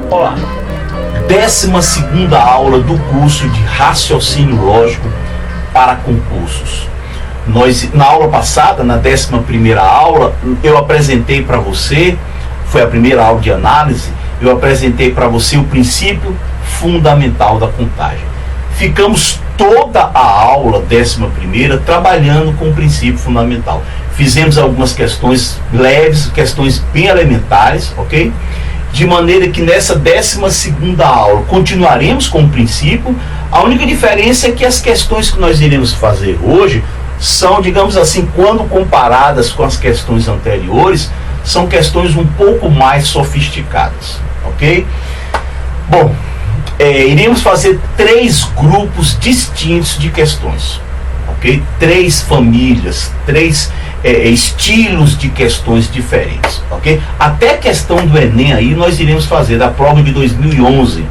Olá, 12ª aula do curso de Raciocínio Lógico para Concursos. Na aula passada, na 11ª aula, eu apresentei para você, foi a primeira aula de análise, eu apresentei para você o princípio fundamental da contagem. Ficamos toda a aula 11ª trabalhando com o princípio fundamental. Fizemos algumas questões leves, questões bem elementares, ok? De maneira que nessa 12ª aula continuaremos com o princípio. A única diferença é que as questões que nós iremos fazer hoje são, digamos assim, quando comparadas com as questões anteriores, são questões um pouco mais sofisticadas, ok? Bom, iremos fazer 3 grupos distintos de questões, ok? 3 famílias, 3 estilos de questões diferentes, ok? Até a questão do Enem aí nós iremos fazer, da prova de 2011,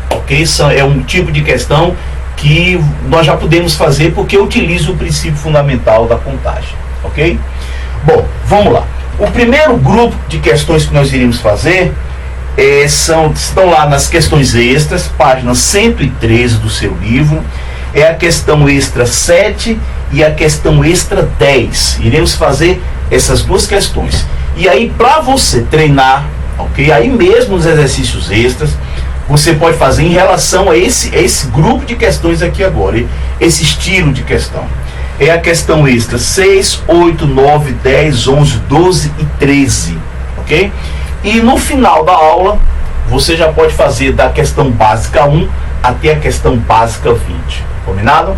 ok? É um tipo de questão que nós já podemos fazer porque utiliza o princípio fundamental da contagem, ok? Bom, vamos lá. O primeiro grupo de questões que nós iremos fazer estão lá nas questões extras, página 113 do seu livro. É a questão extra 7 e a questão extra 10. Iremos fazer essas 2 questões. E aí, para você treinar, ok? Aí mesmo nos exercícios extras, você pode fazer em relação a esse grupo de questões aqui agora, esse estilo de questão. É a questão extra 6, 8, 9, 10, 11, 12 e 13, ok? E no final da aula, você já pode fazer da questão básica 1 até a questão básica 20. Combinado?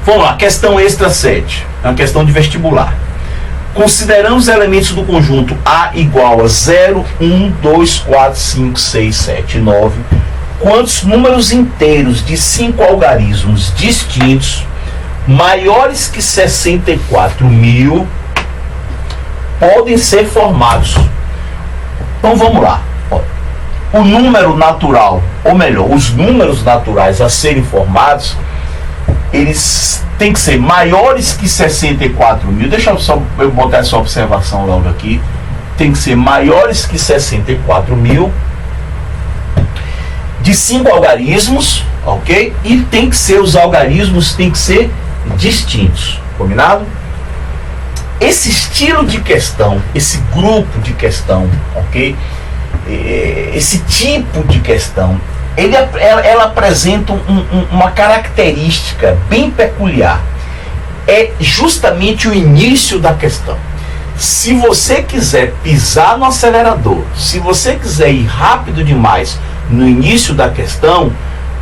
Vamos lá, questão extra 7. É uma questão de vestibular. Considerando os elementos do conjunto A igual a 0, 1, 2, 4, 5, 6, 7, 9, quantos números inteiros de 5 algarismos distintos, maiores que 64.000, podem ser formados? Então vamos lá. O número natural, ou melhor, os números naturais a serem formados, eles têm que ser maiores que 64.000. Deixa eu botar essa observação logo aqui. Tem que ser maiores que 64.000, de 5 algarismos, ok? E tem que ser, os algarismos têm que ser distintos, combinado? Esse estilo de questão, esse grupo de questão, ok? Esse tipo de questão, ela apresenta uma característica bem peculiar. É justamente o início da questão. Se você quiser pisar no acelerador, se você quiser ir rápido demais no início da questão,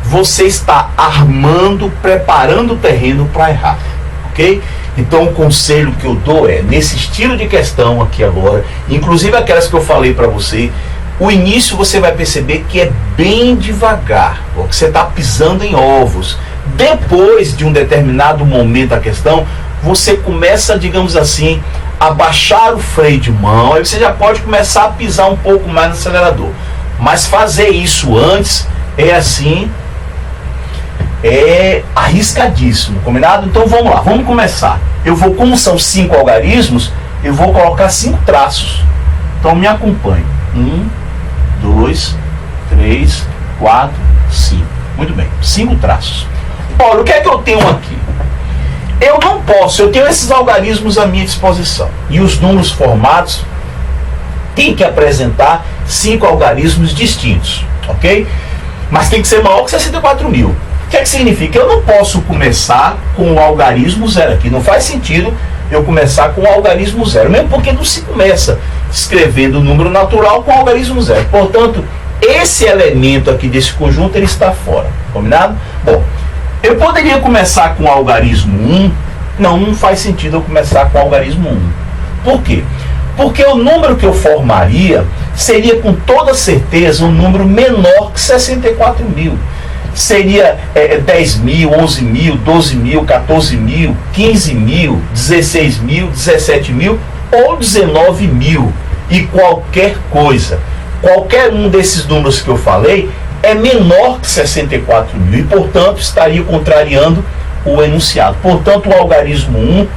você está armando, preparando o terreno para errar, ok? Então o conselho que eu dou é, nesse estilo de questão aqui agora, inclusive aquelas que eu falei para você, o início você vai perceber que é bem devagar, porque você está pisando em ovos. Depois de um determinado momento da questão, você começa, digamos assim, a baixar o freio de mão, aí você já pode começar a pisar um pouco mais no acelerador. Mas fazer isso antes é arriscadíssimo, combinado? Então vamos lá, vamos começar. Como são 5 algarismos, eu vou colocar 5 traços. Então me acompanhe. 1, 2, 3, 4, 5. Muito bem, 5 traços. Olha, o que é que eu tenho aqui? Eu tenho esses algarismos à minha disposição. E os números formados têm que apresentar 5 algarismos distintos, ok? Mas tem que ser maior que 64.000. O que é que significa? Eu não posso começar com o algarismo 0 aqui. Não faz sentido eu começar com o algarismo 0. Mesmo porque não se começa escrevendo o número natural com o algarismo 0. Portanto, esse elemento aqui desse conjunto, ele está fora. Combinado? Bom, eu poderia começar com o algarismo 1. Não faz sentido eu começar com o algarismo 1. Por quê? Porque o número que eu formaria seria com toda certeza um número menor que 64.000. Seria 10.000, 11.000, 12.000, 14.000, 15.000, 16.000, 17.000 ou 19.000 e qualquer coisa. qualquer um desses números que eu falei é menor que 64 mil e, portanto, estaria contrariando o enunciado. Portanto, o algarismo 1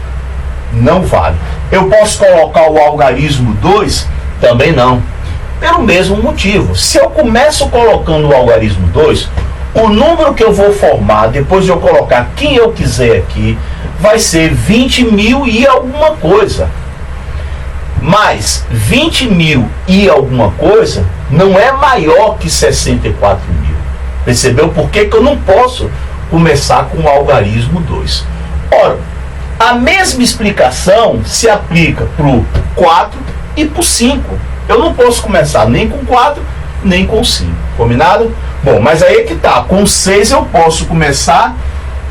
não vale. Eu posso colocar o algarismo 2? Também não. Pelo mesmo motivo. Se eu começo colocando o algarismo 2, o número que eu vou formar, depois de eu colocar quem eu quiser aqui, vai ser 20 mil e alguma coisa. Mas 20 mil e alguma coisa não é maior que 64 mil. Percebeu por que eu não posso começar com o algarismo 2? Ora, a mesma explicação se aplica para o 4 e para o 5. Eu não posso começar nem com 4, nem com 5. Combinado? Bom, mas aí é que tá. Com 6 eu posso começar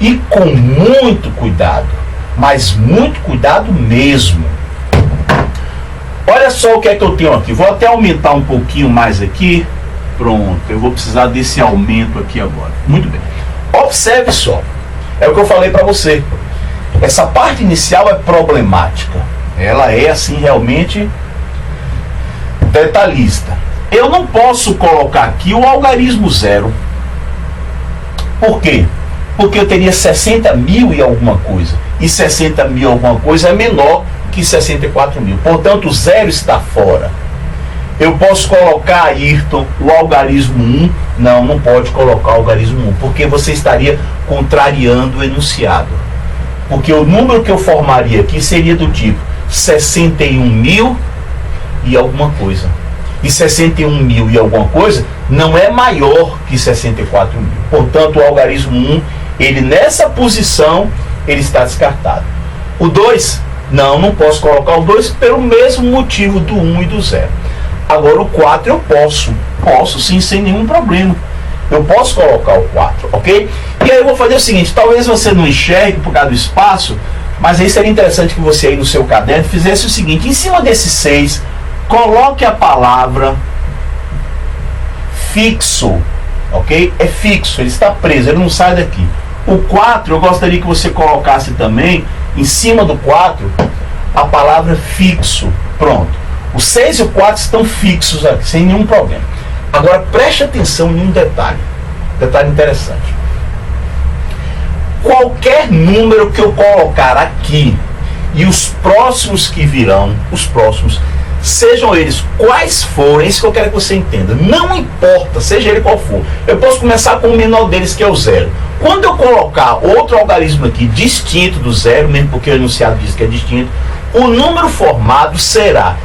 e com muito cuidado. Mas muito cuidado mesmo. Olha só o que é que eu tenho aqui. Vou até aumentar um pouquinho mais aqui. Pronto, eu vou precisar desse aumento aqui agora. Muito bem. Observe só. É o que eu falei para você. Essa parte inicial é problemática. Ela é, assim, realmente detalhista. Eu não posso colocar aqui o algarismo 0. Por quê? Porque eu teria 60 mil e alguma coisa. E 60 mil e alguma coisa é menor que 64 mil. Portanto, o 0 está fora. Eu posso colocar, Ayrton, o algarismo 1? Não, não pode colocar o algarismo 1, porque você estaria contrariando o enunciado. Porque o número que eu formaria aqui seria do tipo 61 mil e alguma coisa. E 61 mil e alguma coisa não é maior que 64 mil. Portanto, o algarismo 1, ele nessa posição, ele está descartado. O 2, não posso colocar o 2 pelo mesmo motivo do 1 e do 0. Agora o 4 eu posso sim, sem nenhum problema. Eu posso colocar o 4, ok? E aí eu vou fazer o seguinte, talvez você não enxergue por causa do espaço, mas aí seria interessante que você aí no seu caderno fizesse o seguinte, em cima desse 6, coloque a palavra fixo, ok? É fixo, ele está preso, ele não sai daqui. O 4, eu gostaria que você colocasse também, em cima do 4, a palavra fixo. Pronto. O 6 e o 4 estão fixos aqui, sem nenhum problema. Agora, preste atenção em um detalhe. Detalhe interessante. Qualquer número que eu colocar aqui, e os próximos que virão, os próximos, sejam eles quais forem, isso que eu quero que você entenda. Não importa, seja ele qual for. Eu posso começar com o menor deles, que é o 0. Quando eu colocar outro algarismo aqui, distinto do 0, mesmo porque o enunciado diz que é distinto, o número formado será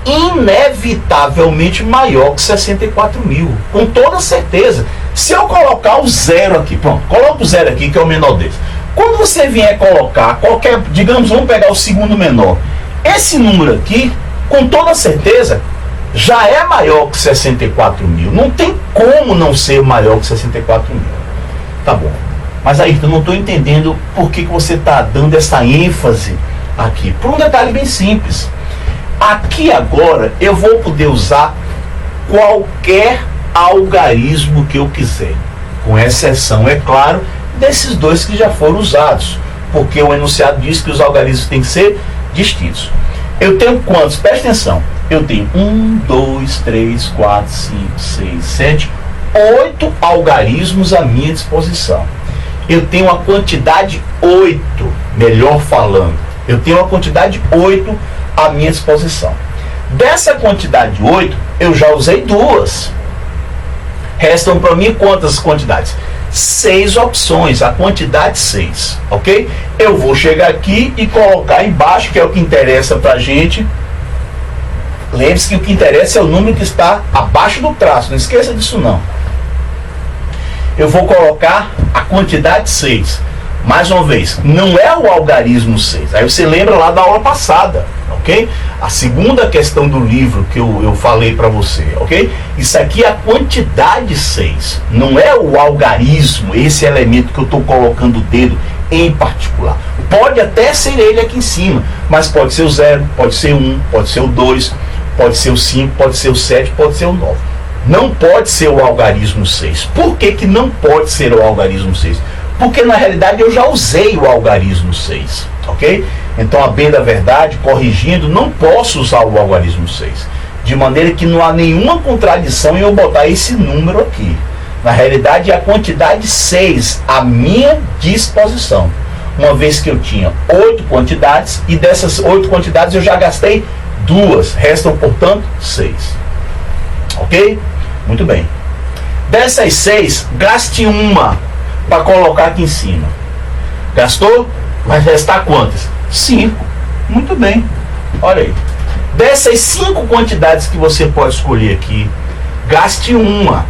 inevitavelmente maior que 64 mil, com toda certeza. Se eu colocar o 0 aqui, pronto, coloca o 0 aqui, que é o menor deles. Quando você vier colocar qualquer, digamos, vamos pegar o segundo menor, esse número aqui, com toda certeza, já é maior que 64 mil. Não tem como não ser maior que 64 mil. Tá bom. Mas aí eu não estou entendendo por que você está dando essa ênfase aqui. Por um detalhe bem simples. Aqui agora eu vou poder usar qualquer algarismo que eu quiser. Com exceção, é claro, desses dois que já foram usados. Porque o enunciado diz que os algarismos têm que ser distintos. Eu tenho quantos? Preste atenção. Eu tenho 1, 2, 3, 4, 5, 6, 7, 8 algarismos à minha disposição. Eu tenho a quantidade 8, melhor falando. Eu tenho a quantidade 8 à minha disposição. Dessa quantidade 8, eu já usei 2. Restam para mim quantas quantidades? 6 opções, a quantidade 6, ok? Eu vou chegar aqui e colocar embaixo, que é o que interessa para a gente. Lembre-se que o que interessa é o número que está abaixo do traço, não esqueça disso não. Eu vou colocar a quantidade 6. Mais uma vez, não é o algarismo 6. Aí você lembra lá da aula passada, ok? A segunda questão do livro que eu falei para você, ok? Isso aqui é a quantidade 6. Não é o algarismo, esse elemento que eu estou colocando o dedo em particular. Pode até ser ele aqui em cima, mas pode ser o 0, pode ser o 1, pode ser o 2, pode ser o 5, pode ser o 7, pode ser o 9. Não pode ser o algarismo 6. Por que que não pode ser o algarismo 6? Porque na realidade eu já usei o algarismo 6, ok? Então, a bem da verdade, corrigindo, não posso usar o algarismo 6. De maneira que não há nenhuma contradição em eu botar esse número aqui. Na realidade é a quantidade 6 à minha disposição. Uma vez que eu tinha 8 quantidades, e dessas 8 quantidades eu já gastei 2. Restam, portanto, 6. Ok? Muito bem. Dessas 6, gaste uma para colocar aqui em cima. Gastou? Vai restar quantas? 5. Muito bem. Olha aí. Dessas 5 quantidades que você pode escolher aqui, gaste uma.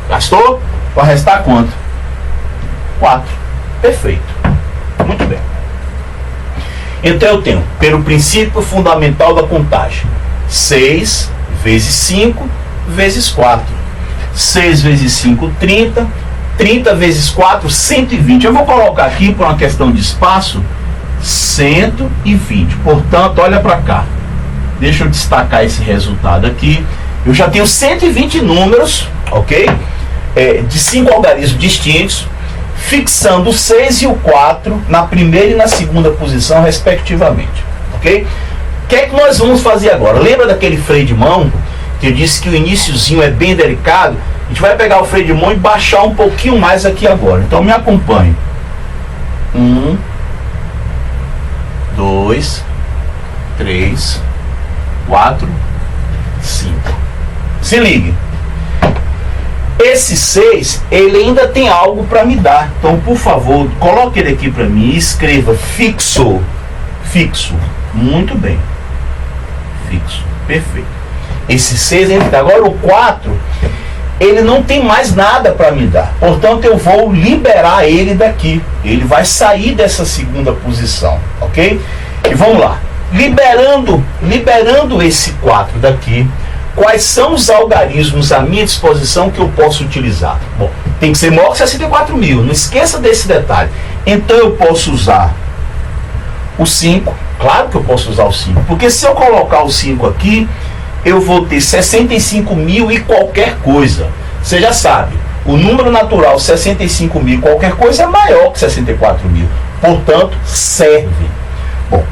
Gastou? Vai restar quanto? 4. Perfeito. Muito bem. Então eu tenho, pelo princípio fundamental da contagem, 6 vezes 5 vezes 4. 6 vezes 5, 30. 30 vezes 4, 120. Eu vou colocar aqui, por uma questão de espaço, 120. Portanto, olha para cá. Deixa eu destacar esse resultado aqui. Eu já tenho 120 números, ok? De 5 algarismos distintos, fixando o 6 e o 4 na primeira e na segunda posição, respectivamente. Ok? O que é que nós vamos fazer agora? Lembra daquele freio de mão que eu disse que o iniciozinho é bem delicado? A gente vai pegar o freio de mão e baixar um pouquinho mais aqui agora. Então me acompanhe. 1, 2, 3, 4, 5. Se ligue. Esse 6, ele ainda tem algo para me dar. Então, por favor, coloque ele aqui para mim e escreva fixo. Fixo. Muito bem. Fixo. Perfeito. Esse 6 ainda dá. Agora o 4, ele não tem mais nada para me dar. Portanto, eu vou liberar ele daqui. Ele vai sair dessa segunda posição. Ok? E vamos lá. Liberando esse 4 daqui, quais são os algarismos à minha disposição que eu posso utilizar? Bom, tem que ser maior que 64.000, não esqueça desse detalhe. Então eu posso usar o 5, claro que eu posso usar o 5, porque se eu colocar o 5 aqui, eu vou ter 65.000 e qualquer coisa. Você já sabe, o número natural 65.000 e qualquer coisa é maior que 64.000, portanto serve. Bom,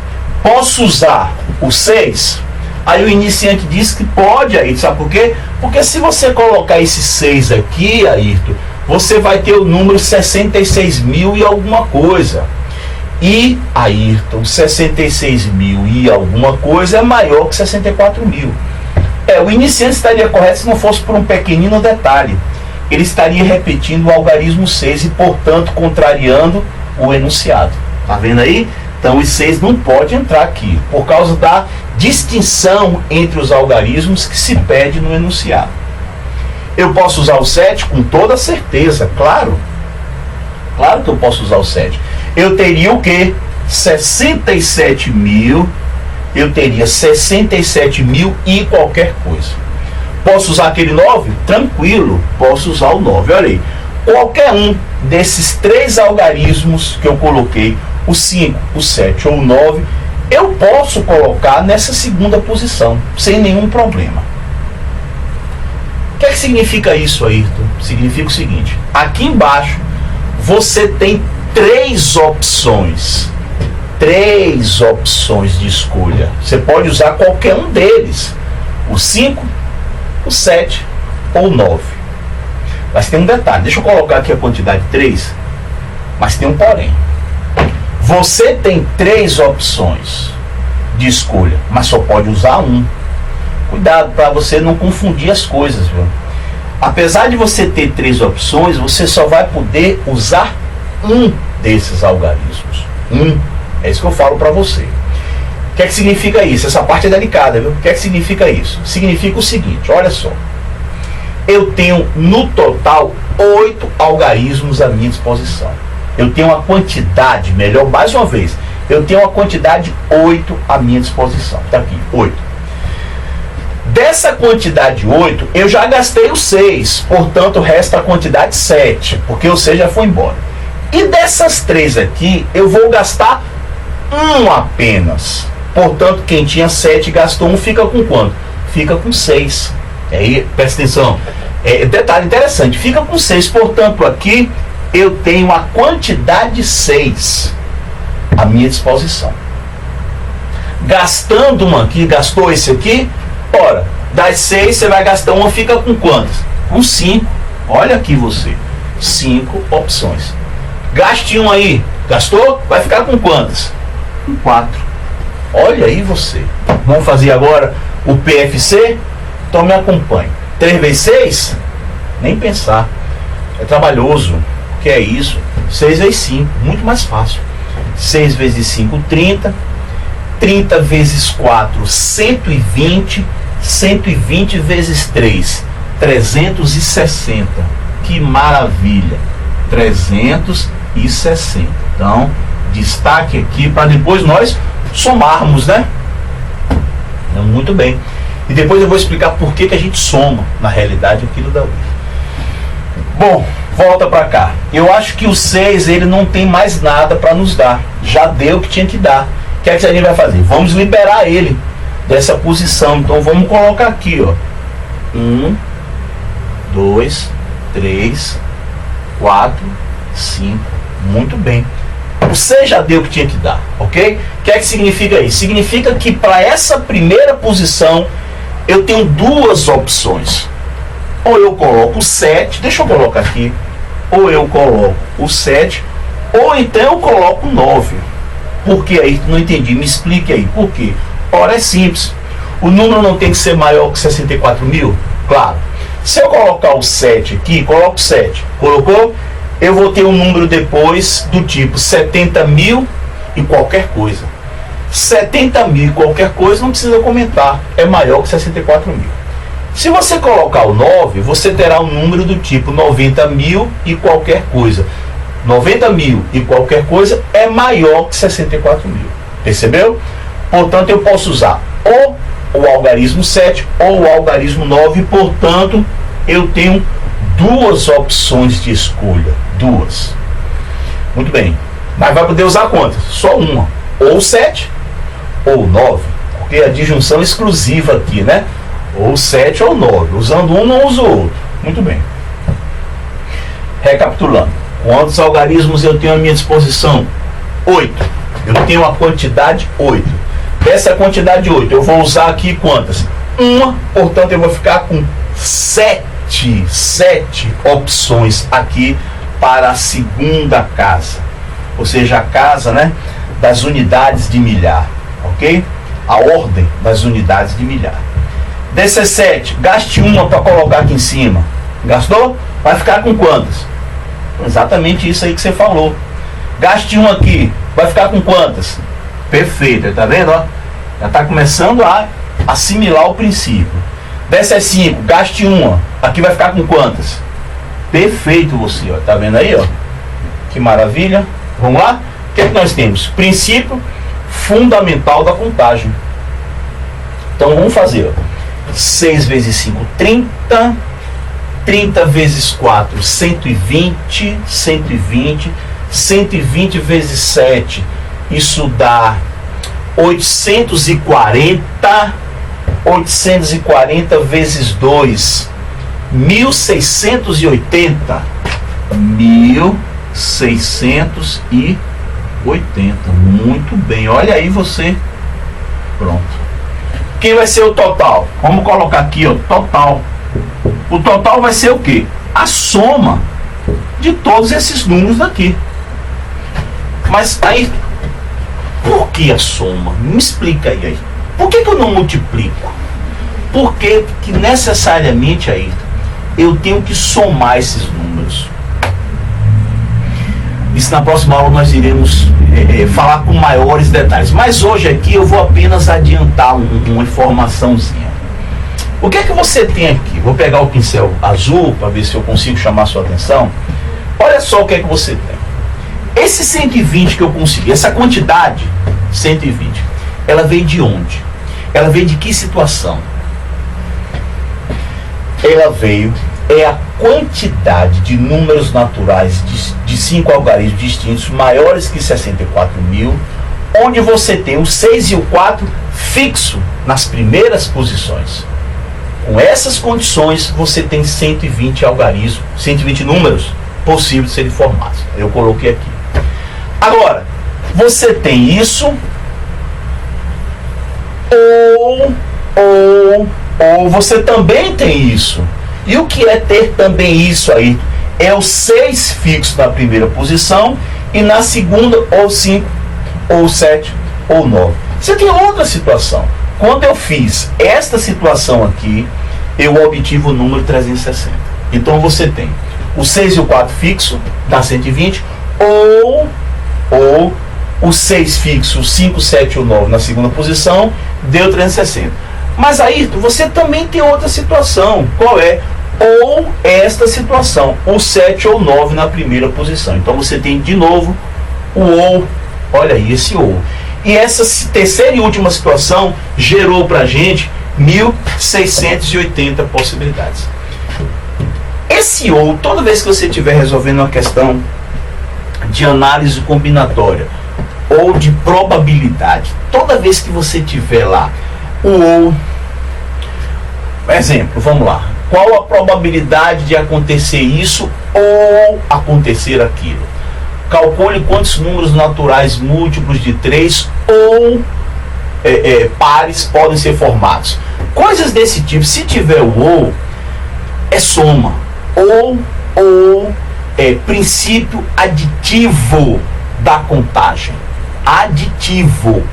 posso usar o 6? Aí o iniciante diz que pode, Ayrton. Sabe por quê? Porque se você colocar esse 6 aqui, Ayrton, você vai ter o número 66.000 e alguma coisa. E, Ayrton, 66.000 e alguma coisa é maior que 64.000. O iniciante estaria correto se não fosse por um pequenino detalhe. Ele estaria repetindo o algarismo 6 e, portanto, contrariando o enunciado. Tá vendo aí? Então, o 6 não pode entrar aqui, por causa da distinção entre os algarismos que se pede no enunciado. Eu posso usar o 7 com toda certeza, claro. Claro que eu posso usar o 7. Eu teria o quê? 67.000. Eu teria 67.000 e qualquer coisa. Posso usar aquele 9? Tranquilo, posso usar o 9. Olha aí. Qualquer um desses 3 algarismos que eu coloquei, o 5, o 7 ou o 9, eu posso colocar nessa segunda posição, sem nenhum problema. O que é que significa isso, Ayrton? Significa o seguinte: aqui embaixo você tem 3 opções. 3 opções de escolha. Você pode usar qualquer um deles. O 5, o 7 ou o 9. Mas tem um detalhe. Deixa eu colocar aqui a quantidade 3. Mas tem um porém. Você tem 3 opções de escolha, mas só pode usar um. Cuidado para você não confundir as coisas, viu? Apesar de você ter 3 opções, você só vai poder usar um desses algarismos. É isso que eu falo para você. O que é que significa isso? Essa parte é delicada, viu? O que é que significa isso? Significa o seguinte, olha só. Eu tenho no total 8 algarismos à minha disposição. Eu tenho uma quantidade, melhor, mais uma vez, eu tenho uma quantidade 8 à minha disposição. Está aqui, 8. Dessa quantidade 8, eu já gastei o 6, portanto resta a quantidade 7, porque o 6 já foi embora. E dessas 3 aqui, eu vou gastar 1 apenas. Portanto, quem tinha 7 gastou 1, fica com quanto? Fica com 6. Aí, presta atenção. Detalhe interessante, fica com 6, portanto aqui eu tenho a quantidade 6 à minha disposição. Gastando uma aqui, gastou esse aqui, ora, Das 6, você vai gastar uma, fica com quantas? Com 5. Olha aqui você. 5 opções. Gaste um aí. Gastou? Vai ficar com quantas? Com 4. Olha aí você. Vamos fazer agora o PFC? Então me acompanhe. 3 vezes 6? Nem pensar. É trabalhoso. O que é isso? 6 vezes 5. Muito mais fácil. 6 vezes 5, 30. 30 vezes 4, 120. 120 vezes 3, 360. Que maravilha. 360. Então, destaque aqui para depois nós somarmos, né? Muito bem. E depois eu vou explicar por que a gente soma, na realidade, aquilo da UF. Bom, volta para cá. Eu acho que o 6, ele não tem mais nada para nos dar. Já deu o que tinha que dar. O que é que a gente vai fazer? Vamos liberar ele dessa posição. Então vamos colocar aqui, ó. 1, 2, 3, 4, 5. Muito bem. O 6 já deu o que tinha que dar, ok? O que é que significa isso? Significa que para essa primeira posição eu tenho duas opções. Ou eu coloco o 7, deixa eu colocar aqui. Ou eu coloco o 7, ou então eu coloco o 9. Por que aí? Não entendi, me explique aí. Por quê? Ora, é simples. O número não tem que ser maior que 64 mil? Claro. Se eu colocar o 7 aqui, coloco o 7. Colocou? Eu vou ter um número depois do tipo 70 mil e qualquer coisa. 70 mil e qualquer coisa não precisa comentar. É maior que 64 mil. Se você colocar o 9, você terá um número do tipo 90 mil e qualquer coisa. 90 mil e qualquer coisa é maior que 64 mil. Percebeu? Portanto, eu posso usar ou o algarismo 7 ou o algarismo 9. Portanto, eu tenho duas opções de escolha. Duas. Muito bem. Mas vai poder usar quantas? Só uma. Ou 7 ou 9. Porque a disjunção exclusiva aqui, né? Ou 7 ou 9. Usando um, não uso o outro. Muito bem. Recapitulando. Quantos algarismos eu tenho à minha disposição? 8. Eu tenho a quantidade 8. Dessa quantidade 8, eu vou usar aqui quantas? Uma. Portanto, eu vou ficar com 7 opções aqui para a segunda casa. Ou seja, a casa, né, das unidades de milhar. Ok? A ordem das unidades de milhar. Dessas 7, gaste uma para colocar aqui em cima. Gastou? Vai ficar com quantas? Exatamente isso aí que você falou. Gaste uma aqui. Vai ficar com quantas? Perfeito. Tá vendo? Ó? Já está começando a assimilar o princípio. Dessas 5, gaste uma. Aqui vai ficar com quantas? Perfeito você. Ó. Tá vendo aí? Ó? Que maravilha. Vamos lá? O que é que nós temos? Princípio fundamental da contagem. Então vamos fazer. Ó. 6 vezes 5, 30. 30 vezes 4, 120. 120. 120 vezes 7. Isso dá 840. 840 vezes 2. 1680. 1680. Muito bem. Olha aí você. Pronto. Quem vai ser o total? Vamos colocar aqui, ó, total. O total vai ser o quê? A soma de todos esses números daqui. Mas aí, por que a soma? Me explica aí. Por que eu não multiplico? Porque que necessariamente aí eu tenho que somar esses números. Isso na próxima aula nós iremos falar com maiores detalhes. Mas hoje aqui eu vou apenas adiantar uma informaçãozinha. O que é que você tem aqui? Vou pegar o pincel azul para ver se eu consigo chamar a sua atenção. Olha só o que é que você tem. Esse 120 que eu consegui, essa quantidade 120, ela veio de onde? Ela veio de que situação? Ela veio, é a quantidade de números naturais de 5 algarismos distintos maiores que 64 mil, onde você tem o 6 e o 4 fixo nas primeiras posições. Com essas condições, você tem 120 algarismos, 120 números possíveis de serem formados. Eu coloquei aqui. Agora, você tem isso Ou você também tem isso. E o que é ter também isso aí? É o 6 fixo na primeira posição e na segunda ou 5, ou 7, ou 9. Você tem outra situação. Quando eu fiz esta situação aqui, eu obtive o número 360. Então você tem o 6 e o 4 fixo, dá 120, ou o 6 fixo, o 5, 7 e o 9 na segunda posição, deu 360. Mas aí você também tem outra situação. Qual é? Ou esta situação, o 7 ou 9 na primeira posição. Então você tem de novo o ou, olha aí esse ou. E essa terceira e última situação gerou para a gente 1.680 possibilidades. Esse ou, toda vez que você estiver resolvendo uma questão de análise combinatória ou de probabilidade, toda vez que você tiver lá o ou, exemplo, vamos lá, qual a probabilidade de acontecer isso ou acontecer aquilo? Calcule quantos números naturais múltiplos de 3 ou pares podem ser formados. Coisas desse tipo. Se tiver o ou, é soma. Ou é princípio aditivo da contagem. Aditivo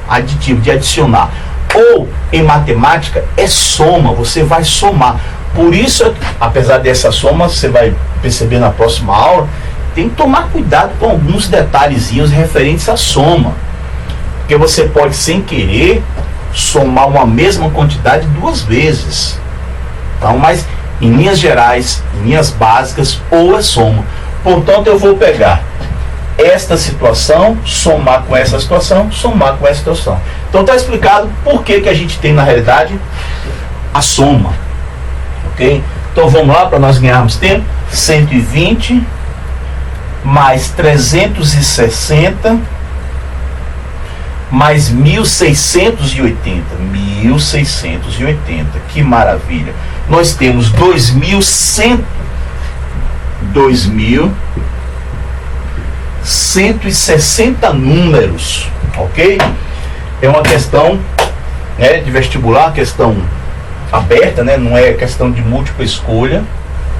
de adicionar. Ou, em matemática, é soma. Você vai somar. Por isso, apesar dessa soma, você vai perceber na próxima aula, tem que tomar cuidado com alguns detalhezinhos referentes à soma. Porque você pode, sem querer, somar uma mesma quantidade 2 vezes. Então, mas, em linhas gerais, em linhas básicas, ou é soma. Portanto, eu vou pegar esta situação, somar com essa situação, somar com essa situação. Então, está explicado por que a gente tem, na realidade, a soma. Ok? Então, vamos lá, para nós ganharmos tempo. 120 mais 360 mais 1.680. 1.680, que maravilha. Nós temos 2.160 números, ok? É uma questão, né, de vestibular, questão aberta, né? Não é questão de múltipla escolha.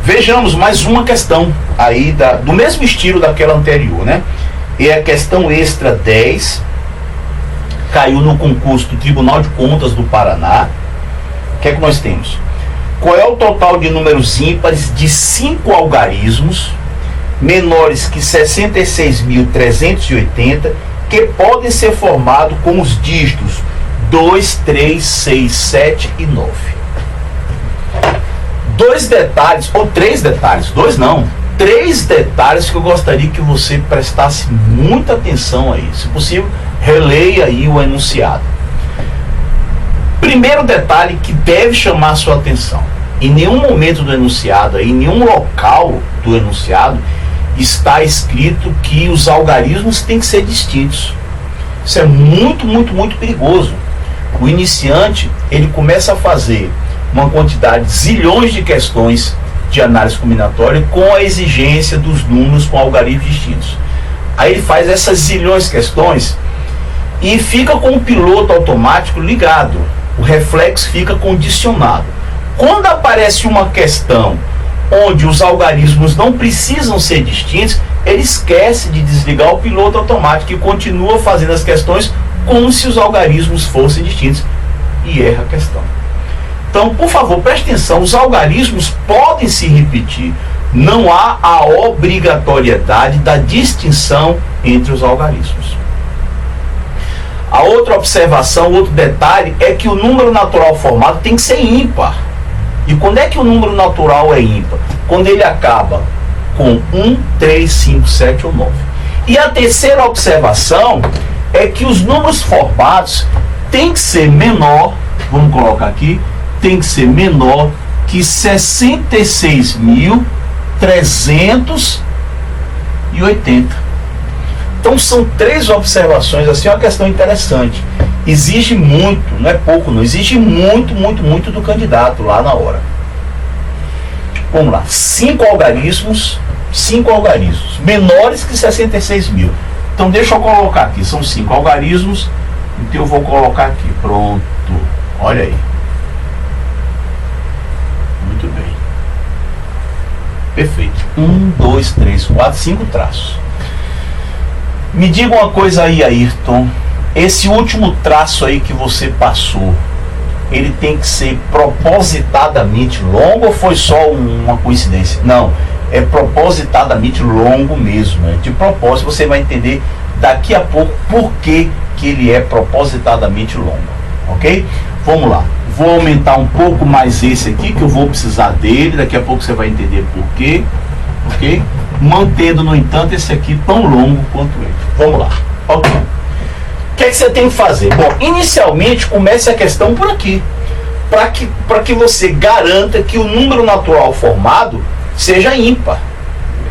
Vejamos mais uma questão aí do mesmo estilo daquela anterior, né? É a questão extra 10, caiu no concurso do Tribunal de Contas do Paraná. O que é que nós temos? Qual é o total de números ímpares de 5 algarismos menores que 66.380 que podem ser formados com os dígitos 2, 3, 6, 7 e 9? 2 detalhes, ou 3 detalhes, 2 não, 3 detalhes que eu gostaria que você prestasse muita atenção aí. Se possível, releia aí o enunciado. Primeiro detalhe que deve chamar a sua atenção: em nenhum momento do enunciado, em nenhum local do enunciado, está escrito que os algarismos têm que ser distintos. Isso é muito, muito, muito perigoso. O iniciante, ele começa a fazer uma quantidade, zilhões de questões de análise combinatória com a exigência dos números com algarismos distintos. Aí ele faz essas zilhões de questões e fica com o piloto automático ligado. O reflexo fica condicionado. Quando aparece uma questão onde os algarismos não precisam ser distintos, ele esquece de desligar o piloto automático e continua fazendo as questões como se os algarismos fossem distintos e erra a questão. Então, por favor, preste atenção, os algarismos podem se repetir. Não há a obrigatoriedade da distinção entre os algarismos. A outra observação, outro detalhe, é que o número natural formado tem que ser ímpar. E quando é que o número natural é ímpar? Quando ele acaba com 1, 3, 5, 7 ou 9. E a terceira observação é que os números formados têm que ser menor, vamos colocar aqui, tem que ser menor que 66.380. Então são 3 observações, assim, é uma questão interessante. Exige muito, não é pouco não, exige muito, muito, muito do candidato lá na hora. Vamos lá, 5 algarismos menores que 66.000. Então deixa eu colocar aqui, são 5 algarismos, então eu vou colocar aqui, pronto, olha aí. Perfeito. 1, 2, 3, 4, 5 traços. Me diga uma coisa aí, Ayrton. Esse último traço aí que você passou, ele tem que ser propositadamente longo ou foi só uma coincidência? Não, é propositadamente longo mesmo. É de propósito, você vai entender daqui a pouco por que ele é propositadamente longo. Ok? Vamos lá. Vou aumentar um pouco mais esse aqui, que eu vou precisar dele. Daqui a pouco você vai entender por quê. Ok? Mantendo, no entanto, esse aqui tão longo quanto ele. Vamos lá. Ok. O que é que você tem que fazer? Bom, inicialmente comece a questão por aqui. Para que você garanta que o número natural formado seja ímpar.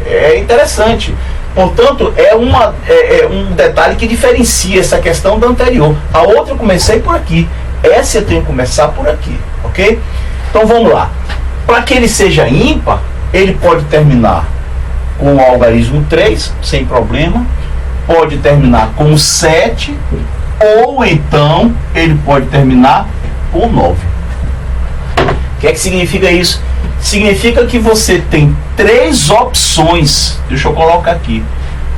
É interessante. Portanto, é um detalhe que diferencia essa questão da anterior. A outra eu comecei por aqui. Essa eu tenho que começar por aqui. Ok? Então vamos lá. Para que ele seja ímpar, ele pode terminar com o algarismo 3, sem problema. Pode terminar com 7, ou então ele pode terminar com 9. O que é que significa isso? Significa que você tem 3 opções. Deixa eu colocar aqui.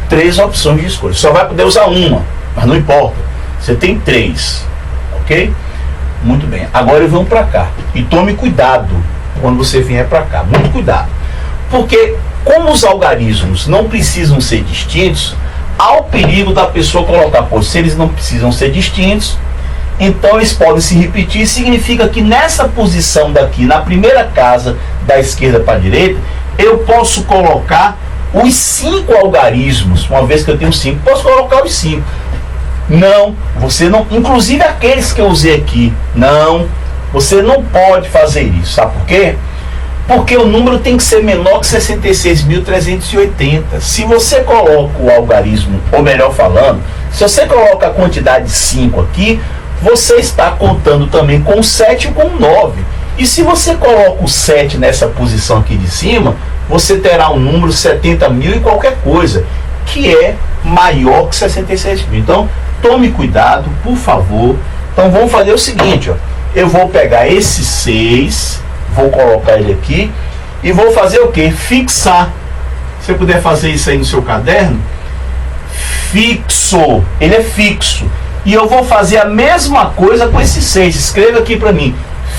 3 opções de escolha. Só vai poder usar uma, mas não importa. Você tem 3. Ok? Muito bem. Agora vamos para cá. E tome cuidado quando você vier para cá. Muito cuidado. Porque como os algarismos não precisam ser distintos, há o perigo da pessoa colocar, pois se eles não precisam ser distintos, então eles podem se repetir. Significa que nessa posição daqui, na primeira casa da esquerda para a direita, eu posso colocar os 5 algarismos. Uma vez que eu tenho 5, posso colocar os 5. Não, você não, inclusive aqueles que eu usei aqui, não, você não pode fazer isso. Sabe por quê? Porque o número tem que ser menor que 66.380. Se você coloca o algarismo, ou melhor falando, se você coloca a quantidade 5 aqui, você está contando também com o 7 e com o 9. E se você coloca o 7 nessa posição aqui de cima, você terá um número 70.000 e qualquer coisa, que é maior que 66.000. Então, tome cuidado, por favor. Então, vamos fazer o seguinte, ó. Eu vou pegar esse 6, vou colocar ele aqui e vou fazer o que? Fixar. Se você puder fazer isso aí no seu caderno, fixo, ele é fixo. E eu vou fazer a mesma coisa com esse 6. Escreva aqui para mim,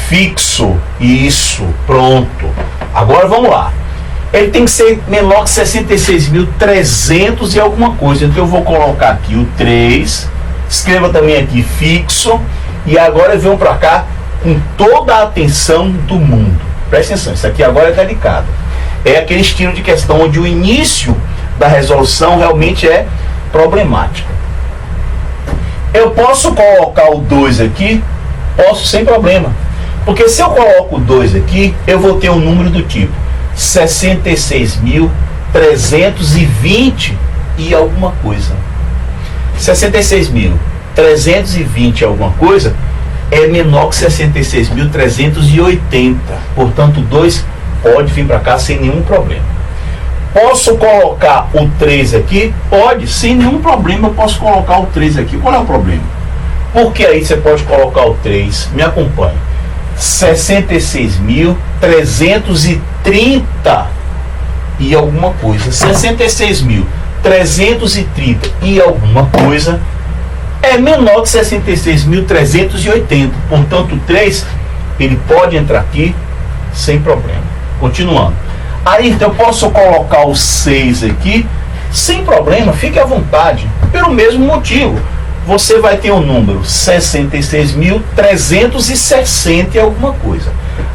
fixo. Isso, pronto. Agora vamos lá. Ele tem que ser menor que 66.300 e alguma coisa. Então eu vou colocar aqui o 3. Escreva também aqui fixo. E agora venham para cá com toda a atenção do mundo. Presta atenção, isso aqui agora é delicado. É aquele estilo de questão onde o início da resolução realmente é problemático. Eu posso colocar o 2 aqui? Posso, sem problema. Porque se eu coloco o 2 aqui, eu vou ter um número do tipo 66.320 e alguma coisa. 66.320 e alguma coisa é menor que 66.380. Portanto, o 2 pode vir para cá sem nenhum problema. Posso colocar o 3 aqui? Pode, sem nenhum problema eu posso colocar o 3 aqui. Qual é o problema? Porque aí você pode colocar o 3, me acompanhe. 66.330 e alguma coisa. 66.330 e alguma coisa é menor que 66.380. Portanto, o 3 ele pode entrar aqui sem problema. Continuando. Aí então eu posso colocar o 6 aqui sem problema, fique à vontade. Pelo mesmo motivo, você vai ter um número 66.360 e alguma coisa.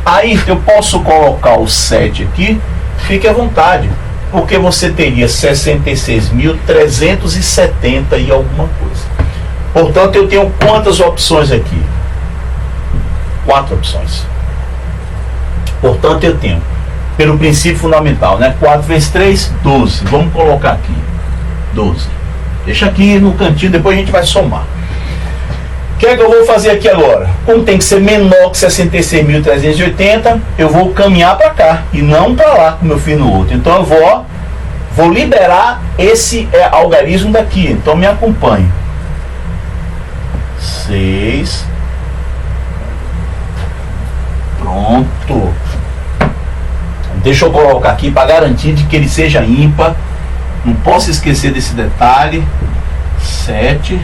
Aí eu posso colocar o 7 aqui, fique à vontade, porque você teria 66.370 e alguma coisa. Portanto, eu tenho quantas opções aqui? 4 opções. Portanto, eu tenho, pelo princípio fundamental, né? 4 vezes 3, 12. Vamos colocar aqui 12. Deixa aqui no cantinho, depois a gente vai somar. O que é que eu vou fazer aqui agora? Como tem que ser menor que 66.380, eu vou caminhar para cá e não para lá, como eu fiz no outro. Então eu vou liberar esse algarismo daqui. Então me acompanhe. 6. Pronto. Vamos Deixa eu colocar aqui para garantir de que ele seja ímpar. Não posso esquecer desse detalhe. 7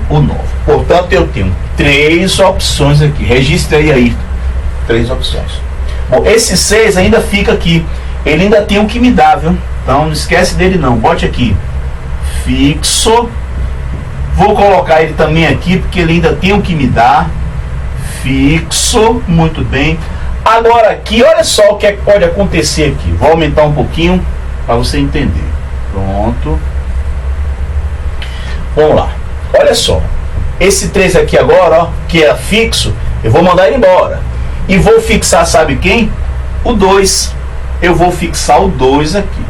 ou 9. Portanto, eu tenho 3 opções aqui. Registre aí 3 opções. Bom, esse 6 ainda fica aqui. Ele ainda tem o que me dá, viu? Então não esquece dele não. Bote aqui. Fixo. Vou colocar ele também aqui, porque ele ainda tem o que me dá. Fixo. Muito bem. Agora aqui, olha só o que é que pode acontecer aqui. Vou aumentar um pouquinho para você entender. Pronto. Vamos lá. Olha só. Esse 3 aqui agora, ó, que é fixo, eu vou mandar ele embora. E vou fixar, sabe quem? O 2. Eu vou fixar o 2 aqui.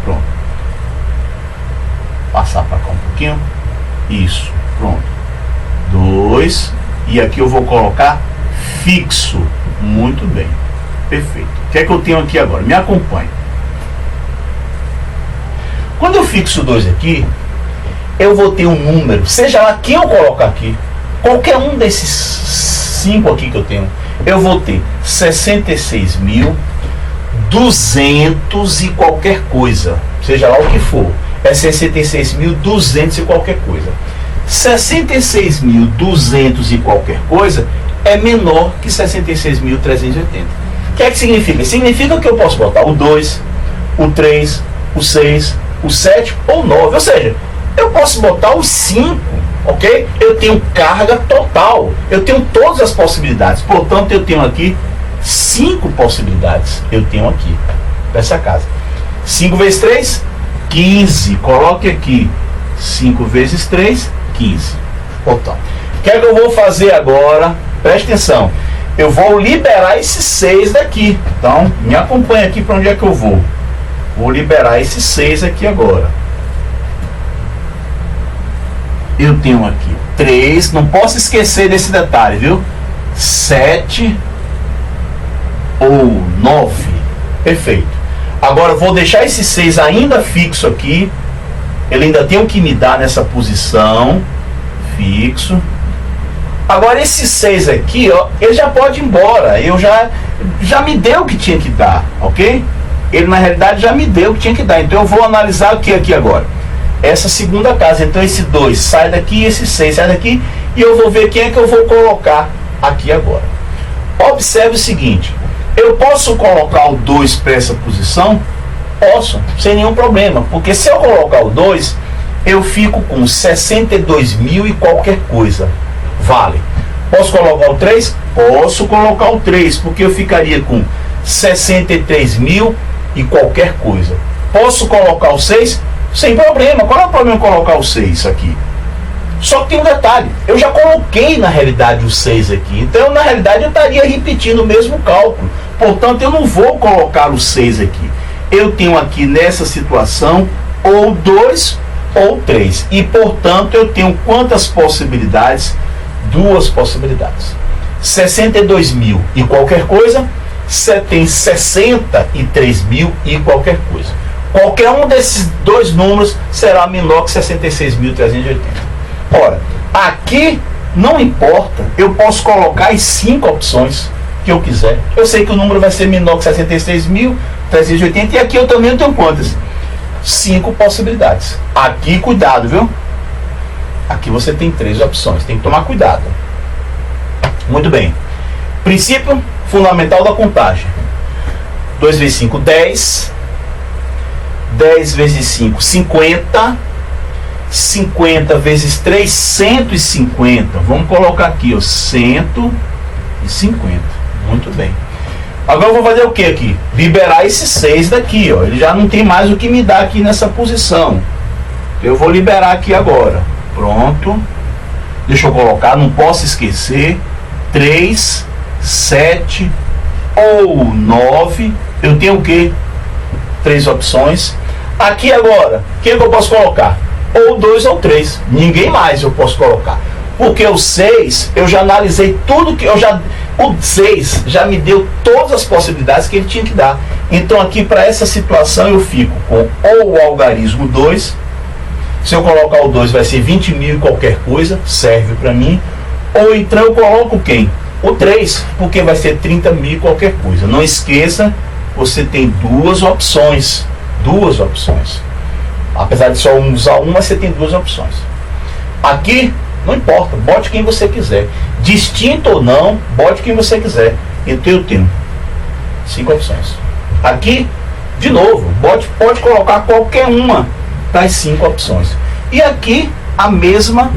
Pronto. Passar para cá um pouquinho. Isso. Pronto. 2. E aqui eu vou colocar fixo. Muito bem. Perfeito. O que é que eu tenho aqui agora? Me acompanhe. Quando eu fixo 2 aqui, eu vou ter um número, seja lá quem eu colocar aqui, qualquer um desses 5 aqui que eu tenho, eu vou ter 66.200 e qualquer coisa, seja lá o que for, é 66.200 e qualquer coisa. 66.200 e qualquer coisa é menor que 66.380. O que é que significa? Significa que eu posso botar o 2, o 3, o 6, o 7 ou 9, ou seja, eu posso botar os 5, ok? Eu tenho carga total, eu tenho todas as possibilidades, portanto eu tenho aqui 5 possibilidades, eu tenho aqui, dessa casa. 5 vezes 3, 15, coloque aqui, 5 vezes 3, 15. Portanto, o que é que eu vou fazer agora? Preste atenção, eu vou liberar esse 6 daqui, então me acompanha aqui para onde é que eu vou. Vou liberar esse 6 aqui agora. Eu tenho aqui 3, não posso esquecer desse detalhe, viu? 7 ou 9. Perfeito. Agora eu vou deixar esse 6 ainda fixo aqui. Ele ainda tem o que me dar nessa posição. Fixo. Agora esse 6 aqui, ó, ele já pode ir embora. Eu já me deu o que tinha que dar, ok? Ele na realidade já me deu o que tinha que dar. Então eu vou analisar o que aqui agora? Essa segunda casa. Então esse 2 sai daqui, esse 6 sai daqui, e eu vou ver quem é que eu vou colocar aqui agora. Observe o seguinte, eu posso colocar o 2 para essa posição? Posso, sem nenhum problema, porque se eu colocar o 2, eu fico com 62 mil e qualquer coisa. Vale. Posso colocar o 3? Posso colocar o 3, porque eu ficaria com 63 mil e qualquer coisa. Posso colocar o 6? Sem problema. Qual é o problema colocar o 6 aqui? Só que tem um detalhe, eu já coloquei na realidade o 6 aqui, então na realidade eu estaria repetindo o mesmo cálculo, portanto eu não vou colocar o 6 aqui. Eu tenho aqui nessa situação ou 2 ou 3, e portanto eu tenho quantas possibilidades? 2 possibilidades. 62 mil e qualquer coisa, você tem 63 mil e qualquer coisa. Qualquer um desses 2 números será menor que 66.380. Ora, aqui não importa, eu posso colocar as 5 opções que eu quiser. Eu sei que o número vai ser menor que 66.380, e aqui eu também tenho quantas? 5 possibilidades. Aqui, cuidado, viu? Aqui você tem 3 opções, tem que tomar cuidado. Muito bem. Princípio fundamental da contagem. 2 vezes 5, 10. 10 vezes 5, 50. 50 vezes 3, 150. Vamos colocar aqui, ó, 150. Muito bem. Agora eu vou fazer o que aqui? Liberar esse 6 daqui, ó. Ele já não tem mais o que me dar aqui nessa posição. Eu vou liberar aqui agora. Pronto. Deixa eu colocar, não posso esquecer. 3, 7 ou 9. Eu tenho o que? 3 opções. Aqui agora, o que eu posso colocar? Ou 2 ou 3. Ninguém mais eu posso colocar. Porque o 6, eu já analisei tudo que eu já... O 6 já me deu todas as possibilidades que ele tinha que dar. Então aqui para essa situação eu fico com ou o algarismo 2. Se eu colocar o 2 vai ser 20 mil e qualquer coisa. Serve para mim. Ou então eu coloco quem? O 3, porque vai ser 30 mil e qualquer coisa. Não esqueça você tem duas opções. Duas opções. Apesar de só usar uma, você tem duas opções. Aqui, não importa, bote quem você quiser. Distinto ou não, bote quem você quiser. Então eu tenho 5 opções. Aqui, de novo, pode colocar qualquer uma das 5 opções. E aqui, a mesma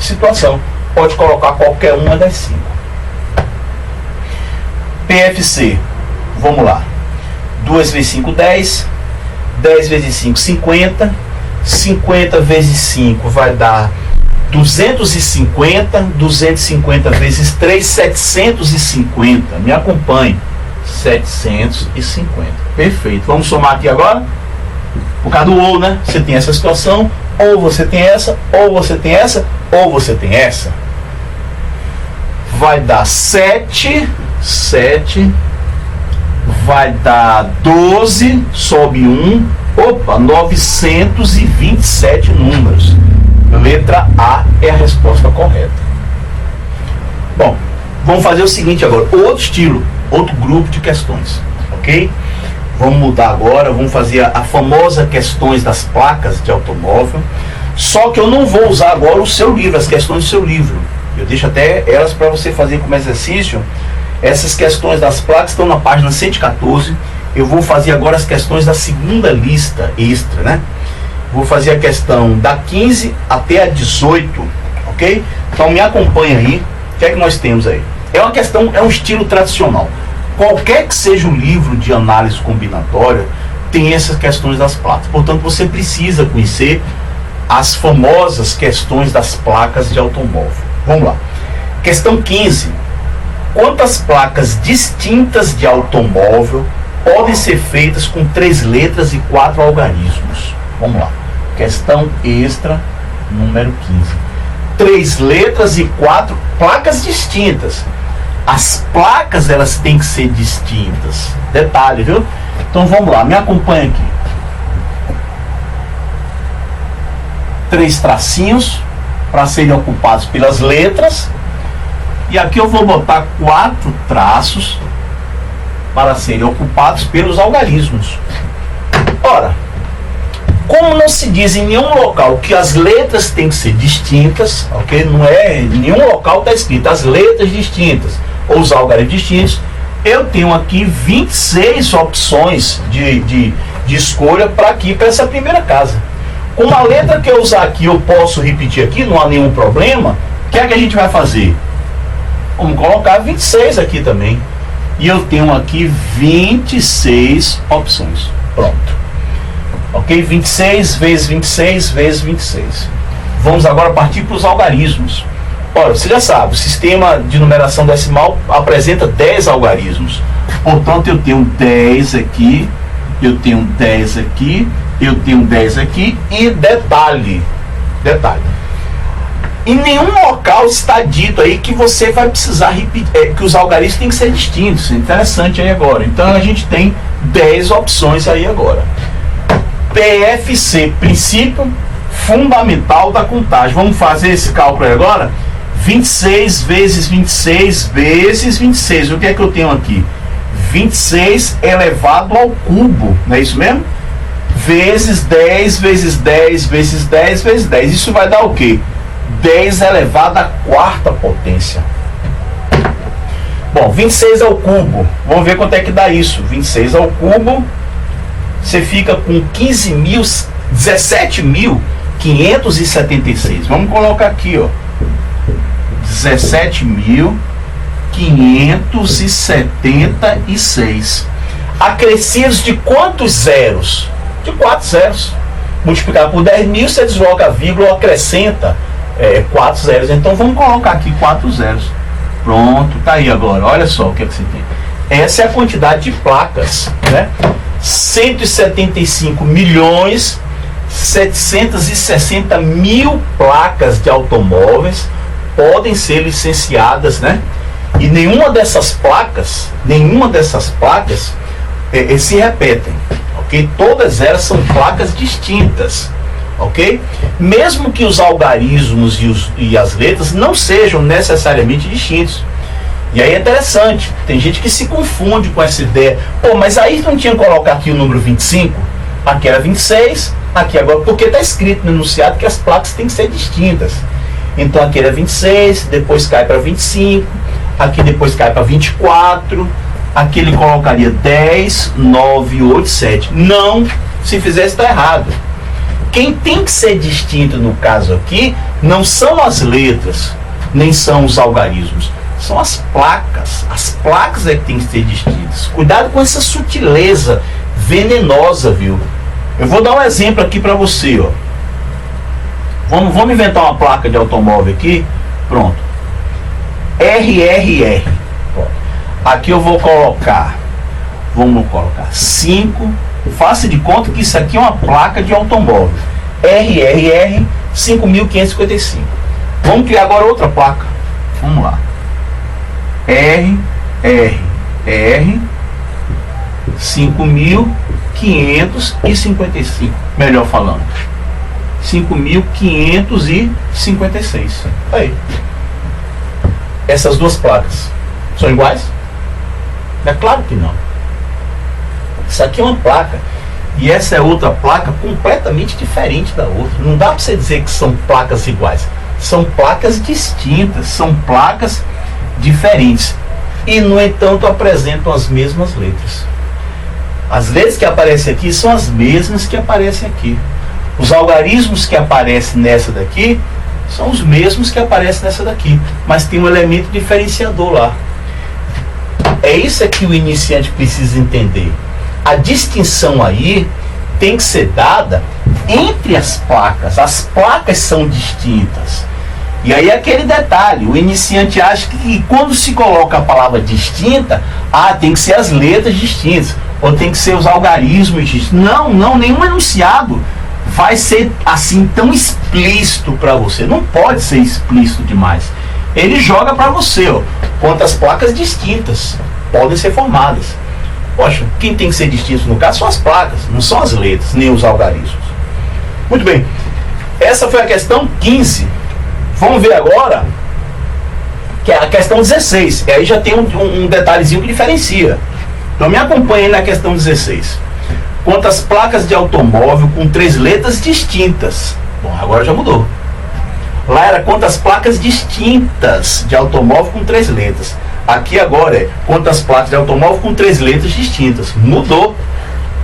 situação. Pode colocar qualquer uma das 5. PFC, vamos lá. 2 vezes 5, 10. 10 vezes 5, 50. 50 vezes 5 vai dar 250. 250 vezes 3, 750. Me acompanhe. 750. Perfeito. Vamos somar aqui agora? Por causa do ou, né? Você tem essa situação, ou você tem essa, ou você tem essa, ou você tem essa. Vai dar 7. Vai dar 12, sobe 1. Opa, 927 números. Letra A é a resposta correta. Bom, vamos fazer o seguinte agora. Outro estilo, outro grupo de questões. Ok? Vamos mudar agora. Vamos fazer a famosa questões das placas de automóvel. Só que eu não vou usar agora o seu livro, as questões do seu livro. Eu deixo até elas para você fazer como exercício. Essas questões das placas estão na página 114. Eu vou fazer agora as questões da segunda lista extra, né? Vou fazer a questão da 15 até a 18, ok? Então me acompanha aí. O que é que nós temos aí? É uma questão, é um estilo tradicional. Qualquer que seja o livro de análise combinatória, tem essas questões das placas. Portanto, você precisa conhecer as famosas questões das placas de automóvel. Vamos lá. Questão 15. Quantas placas distintas de automóvel podem ser feitas com 3 letras e 4 algarismos? Vamos lá. Questão extra número 15. 3 letras e 4 placas distintas. As placas, elas têm que ser distintas. Detalhe, viu? Então vamos lá, me acompanha aqui. 3 tracinhos para serem ocupados pelas letras. E aqui eu vou botar 4 traços para serem ocupados pelos algarismos. Ora, como não se diz em nenhum local que as letras têm que ser distintas, ok? Não é, em nenhum local está escrito as letras distintas ou os algarismos distintos. Eu tenho aqui 26 opções de escolha para essa primeira casa. Com a letra que eu usar aqui, eu posso repetir aqui, não há nenhum problema. O que é que a gente vai fazer? Vamos colocar 26 aqui também. E eu tenho aqui 26 opções. Pronto. Ok? 26 vezes 26 vezes 26. Vamos agora partir para os algarismos. Ora, você já sabe, o sistema de numeração decimal apresenta 10 algarismos. Portanto, eu tenho 10 aqui, eu tenho 10 aqui, eu tenho 10 aqui e detalhe. Em nenhum local está dito aí que você vai precisar repetir, que os algarismos têm que ser distintos. Interessante aí agora. Então a gente tem 10 opções aí agora. PFC, princípio fundamental da contagem. Vamos fazer esse cálculo aí agora? 26 vezes 26 vezes 26. O que é que eu tenho aqui? 26 elevado ao cubo, não é isso mesmo? Vezes 10 vezes 10 vezes 10 vezes 10. Isso vai dar o quê? 10 elevado à 4ª potência. Bom, 26 ao cubo. Vamos ver quanto é que dá isso. 26 ao cubo, você fica com 17.576. Vamos colocar aqui, ó. 17.576. Acrescidos de quantos zeros? De 4 zeros. Multiplicar por 10.000, você desloca a vírgula, acrescenta 4 zeros. Então vamos colocar aqui 4 zeros. Pronto, tá aí agora. Olha só o que é que você tem. Essa é a quantidade de placas, né? 175.760.000 placas de automóveis podem ser licenciadas, né? E nenhuma dessas placas se repetem, ok? Todas elas são placas distintas, ok? Mesmo que os algarismos e as letras não sejam necessariamente distintos. E aí é interessante, tem gente que se confunde com essa ideia. Pô, mas aí não tinha que colocar aqui o número 25? Aqui era 26, aqui agora, porque está escrito no enunciado que as placas têm que ser distintas. Então aqui era 26, depois cai para 25, aqui depois cai para 24, aqui ele colocaria 10, 9, 8, 7. Não, se fizesse está errado. Quem tem que ser distinto no caso aqui não são as letras, nem são os algarismos, são as placas. As placas é que tem que ser distintas. Cuidado com essa sutileza venenosa, viu? Eu vou dar um exemplo aqui para você, ó. Vamos inventar uma placa de automóvel aqui. Pronto. RRR. Aqui eu vou colocar, vamos colocar 5. Faça de conta que isso aqui é uma placa de automóvel. RRR 5555. Vamos criar agora outra placa. Vamos lá. RRR 5555. Melhor falando. 5556. Aí. Essas duas placas são iguais? É claro que não. Isso aqui é uma placa e essa é outra placa completamente diferente da outra. Não dá para você dizer que são placas iguais. São placas distintas, são placas diferentes. E, no entanto, apresentam as mesmas letras. As letras que aparecem aqui são as mesmas que aparecem aqui. Os algarismos que aparecem nessa daqui são os mesmos que aparecem nessa daqui, mas tem um elemento diferenciador lá. É isso que o iniciante precisa entender. A distinção aí tem que ser dada entre as placas. As placas são distintas. E aí aquele detalhe, o iniciante acha que quando se coloca a palavra distinta, tem que ser as letras distintas, ou tem que ser os algarismos distintos. Não, nenhum enunciado vai ser assim tão explícito para você. Não pode ser explícito demais. Ele joga para você, ó, quantas placas distintas podem ser formadas. Poxa, quem tem que ser distinto no caso são as placas, não são as letras, nem os algarismos. Muito bem, essa foi a questão 15. Vamos ver agora que é a questão 16. E aí já tem um detalhezinho que diferencia. Então me acompanhe na questão 16. Quantas placas de automóvel com 3 letras distintas? Bom, agora já mudou. Lá era quantas placas distintas de automóvel com 3 letras. Aqui agora é quantas placas de automóvel com 3 letras distintas. Mudou.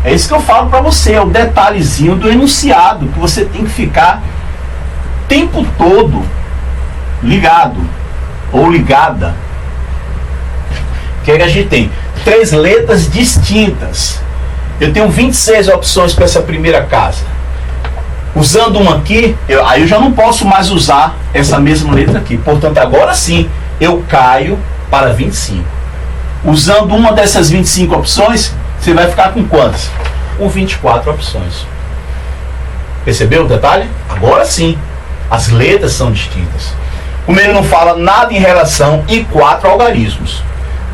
É isso que eu falo para você, é o detalhezinho do enunciado que você tem que ficar o tempo todo ligado ou ligada. O que é que a gente tem? 3 letras distintas. Eu tenho 26 opções para essa primeira casa. Usando uma aqui, aí eu já não posso mais usar essa mesma letra aqui. Portanto, agora sim, eu caio para 25. Usando uma dessas 25 opções, você vai ficar com quantas? Com 24 opções. Percebeu o detalhe? Agora sim, as letras são distintas. Como ele não fala nada em relação e 4 algarismos.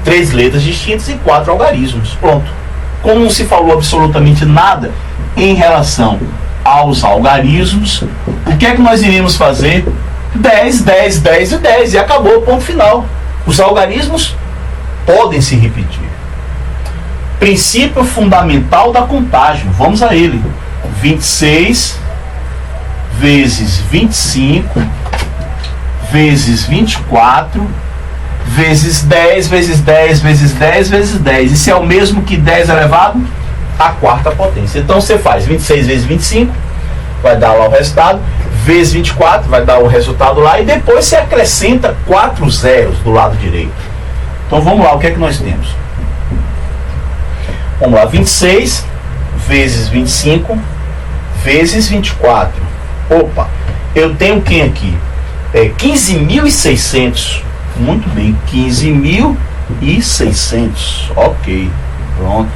3 letras distintas e 4 algarismos. Pronto. Como não se falou absolutamente nada em relação aos algarismos, o que é que nós iríamos fazer? 10, 10, 10 e 10. E acabou, ponto final. Os algarismos podem se repetir. Princípio fundamental da contagem. Vamos a ele. 26 vezes 25 vezes 24 vezes 10 vezes 10 vezes 10 vezes 10. Isso é o mesmo que 10 elevado à 4ª potência. Então você faz 26 vezes 25, vai dar lá o resultado, vezes 24, vai dar o resultado lá, e depois você acrescenta 4 zeros do lado direito. Então vamos lá, o que é que nós temos? Vamos lá, 26 vezes 25 vezes 24. Opa, eu tenho quem aqui? 15.600. Muito bem, 15.600. Ok, pronto.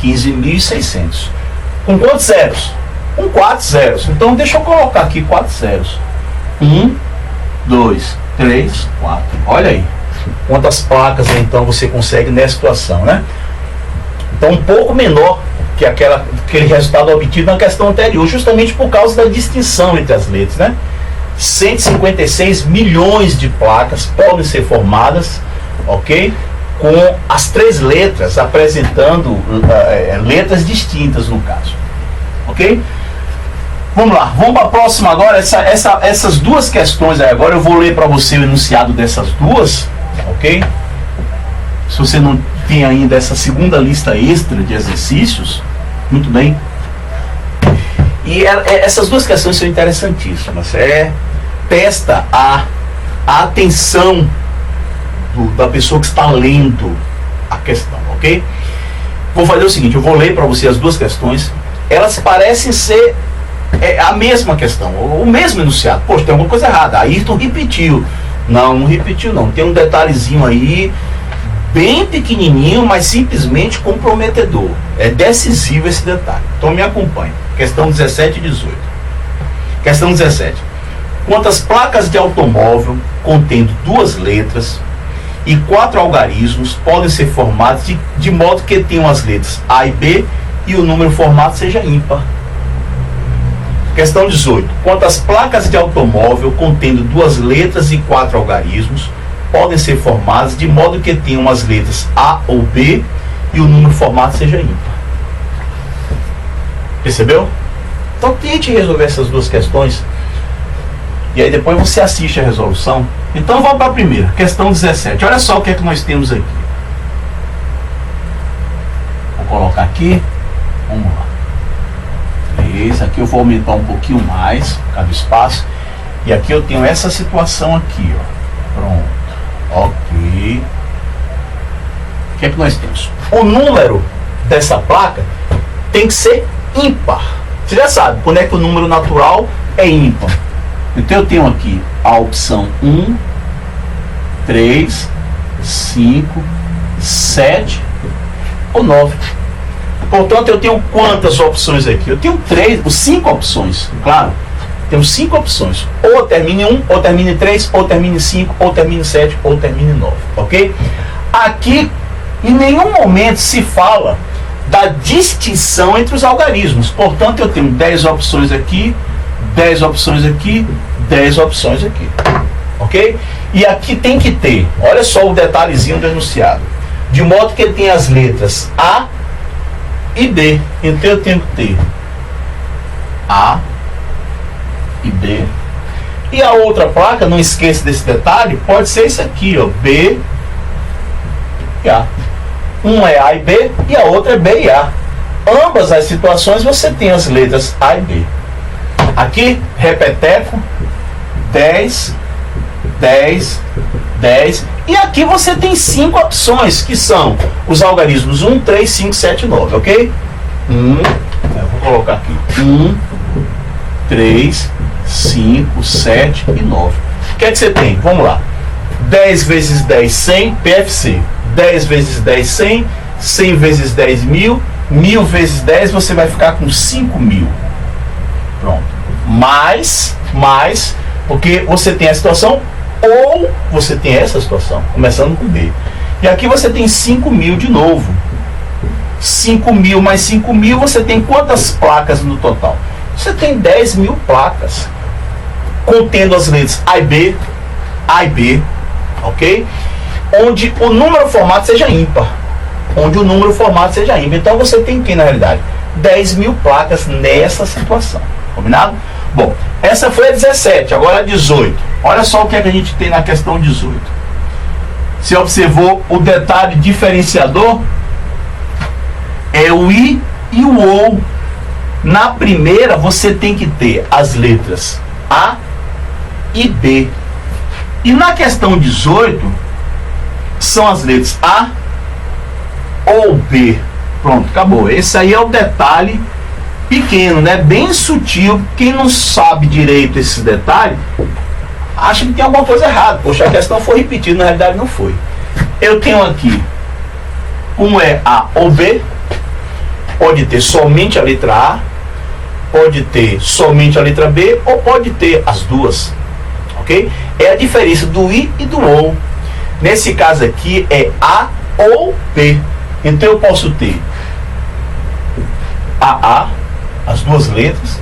15.600. Com quantos zeros? Com 4 zeros. Então deixa eu colocar aqui 4 zeros. 1, 2, 3, 4. Olha aí. Quantas placas então você consegue nessa situação, né? Então um pouco menor que aquele resultado obtido na questão anterior, justamente por causa da distinção entre as letras, né? 156 milhões de placas podem ser formadas ok? Com as 3 letras apresentando letras distintas no caso, ok? Vamos lá, vamos para a próxima agora. Essas 2 questões aí agora eu vou ler para você o enunciado dessas 2, ok? Se você não tem ainda essa segunda lista extra de exercícios, muito bem. E essas 2 questões são interessantíssimas. Testa a atenção da pessoa que está lendo a questão, ok? Vou fazer o seguinte, eu vou ler para você as 2 questões. Elas parecem ser a mesma questão, o mesmo enunciado. Poxa, tem alguma coisa errada. Ayrton repetiu. Não repetiu não. Tem um detalhezinho aí, bem pequenininho, mas simplesmente comprometedor. É decisivo esse detalhe. Então me acompanhe. Questão 17 e 18. Questão 17. Quantas placas de automóvel contendo 2 letras e 4 algarismos podem ser formadas de modo que tenham as letras A e B e o número formado seja ímpar? Questão 18. Quantas placas de automóvel contendo 2 letras e 4 algarismos podem ser formadas de modo que tenham as letras A ou B e o número formado seja ímpar? Percebeu? Então tente resolver essas 2 questões e aí depois você assiste a resolução. Então vamos para a primeira, questão 17. Olha só o que é que nós temos aqui. Vou colocar aqui. Vamos lá. Esse aqui eu vou aumentar um pouquinho mais por causa do espaço. E aqui eu tenho essa situação aqui, ó. Pronto. Ok. O que é que nós temos? O número dessa placa tem que ser ímpar. Você já sabe, quando é que o número natural é ímpar. Então eu tenho aqui a opção 1, 3, 5, 7 ou 9. Portanto, eu tenho quantas opções aqui? Eu tenho 5 opções, claro. Temos 5 opções. Ou termine 1, ou termine 3, ou termine 5, ou termine 7, ou termine 9. Ok? Aqui, em nenhum momento se fala da distinção entre os algarismos. Portanto, eu tenho 10 opções aqui, 10 opções aqui, 10 opções aqui. Ok? E aqui tem que ter, olha só o detalhezinho do enunciado. De modo que tem as letras A e B. Então eu tenho que ter A e B. E a outra placa, não esqueça desse detalhe, pode ser isso aqui, ó, B e A. Um é A e B e a outra é B e A. Ambas as situações você tem as letras A e B. Aqui, repeteco, 10, 10, 10. E aqui você tem 5 opções, que são os algarismos 1, 3, 5, 7, 9, ok? Eu vou colocar aqui. 1, 3, 5, 7 e 9. O que é que você tem? Vamos lá. 10 vezes 10, 100, PFC. 10 vezes 10, 100. 100 vezes 10, 1000. 1000 vezes 10, você vai ficar com 5.000. Pronto. Mais, porque você tem a situação ou você tem essa situação, começando com B. E aqui você tem 5.000 de novo. 5.000 mais 5.000, você tem quantas placas no total? Você tem 10.000 placas, contendo as letras A e B, ok? Onde o número formado seja ímpar. Então você tem que, na realidade, 10.000 placas nessa situação. Combinado? Bom, essa foi a 17, agora a 18. Olha só o que é que a gente tem na questão 18. Você observou o detalhe diferenciador? É o I e o OU. Na primeira, você tem que ter as letras A e B. E na questão 18, são as letras A ou B. Pronto, acabou. Esse aí é o detalhe pequeno, né? Bem sutil. Quem não sabe direito esse detalhe, acha que tem alguma coisa errada. Poxa, a questão foi repetida, na realidade não foi. Eu tenho aqui, como é A ou B, pode ter somente a letra A, pode ter somente a letra B, ou pode ter as duas, ok? É a diferença do I e do OU. Nesse caso aqui é A ou B. Então eu posso ter AA, as duas letras.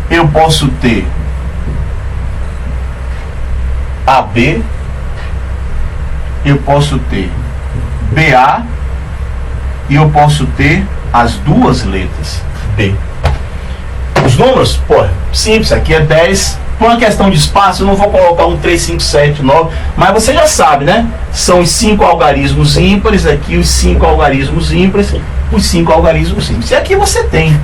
Eu posso ter AB eu posso ter BA e eu posso ter as duas letras B. Os números, pô, simples, aqui é 10. Por uma questão de espaço, eu não vou colocar um 3, 5, 7, 9, mas você já sabe, né? São os 5 algarismos ímpares, aqui os 5 algarismos ímpares, os 5 algarismos ímpares. E aqui você tem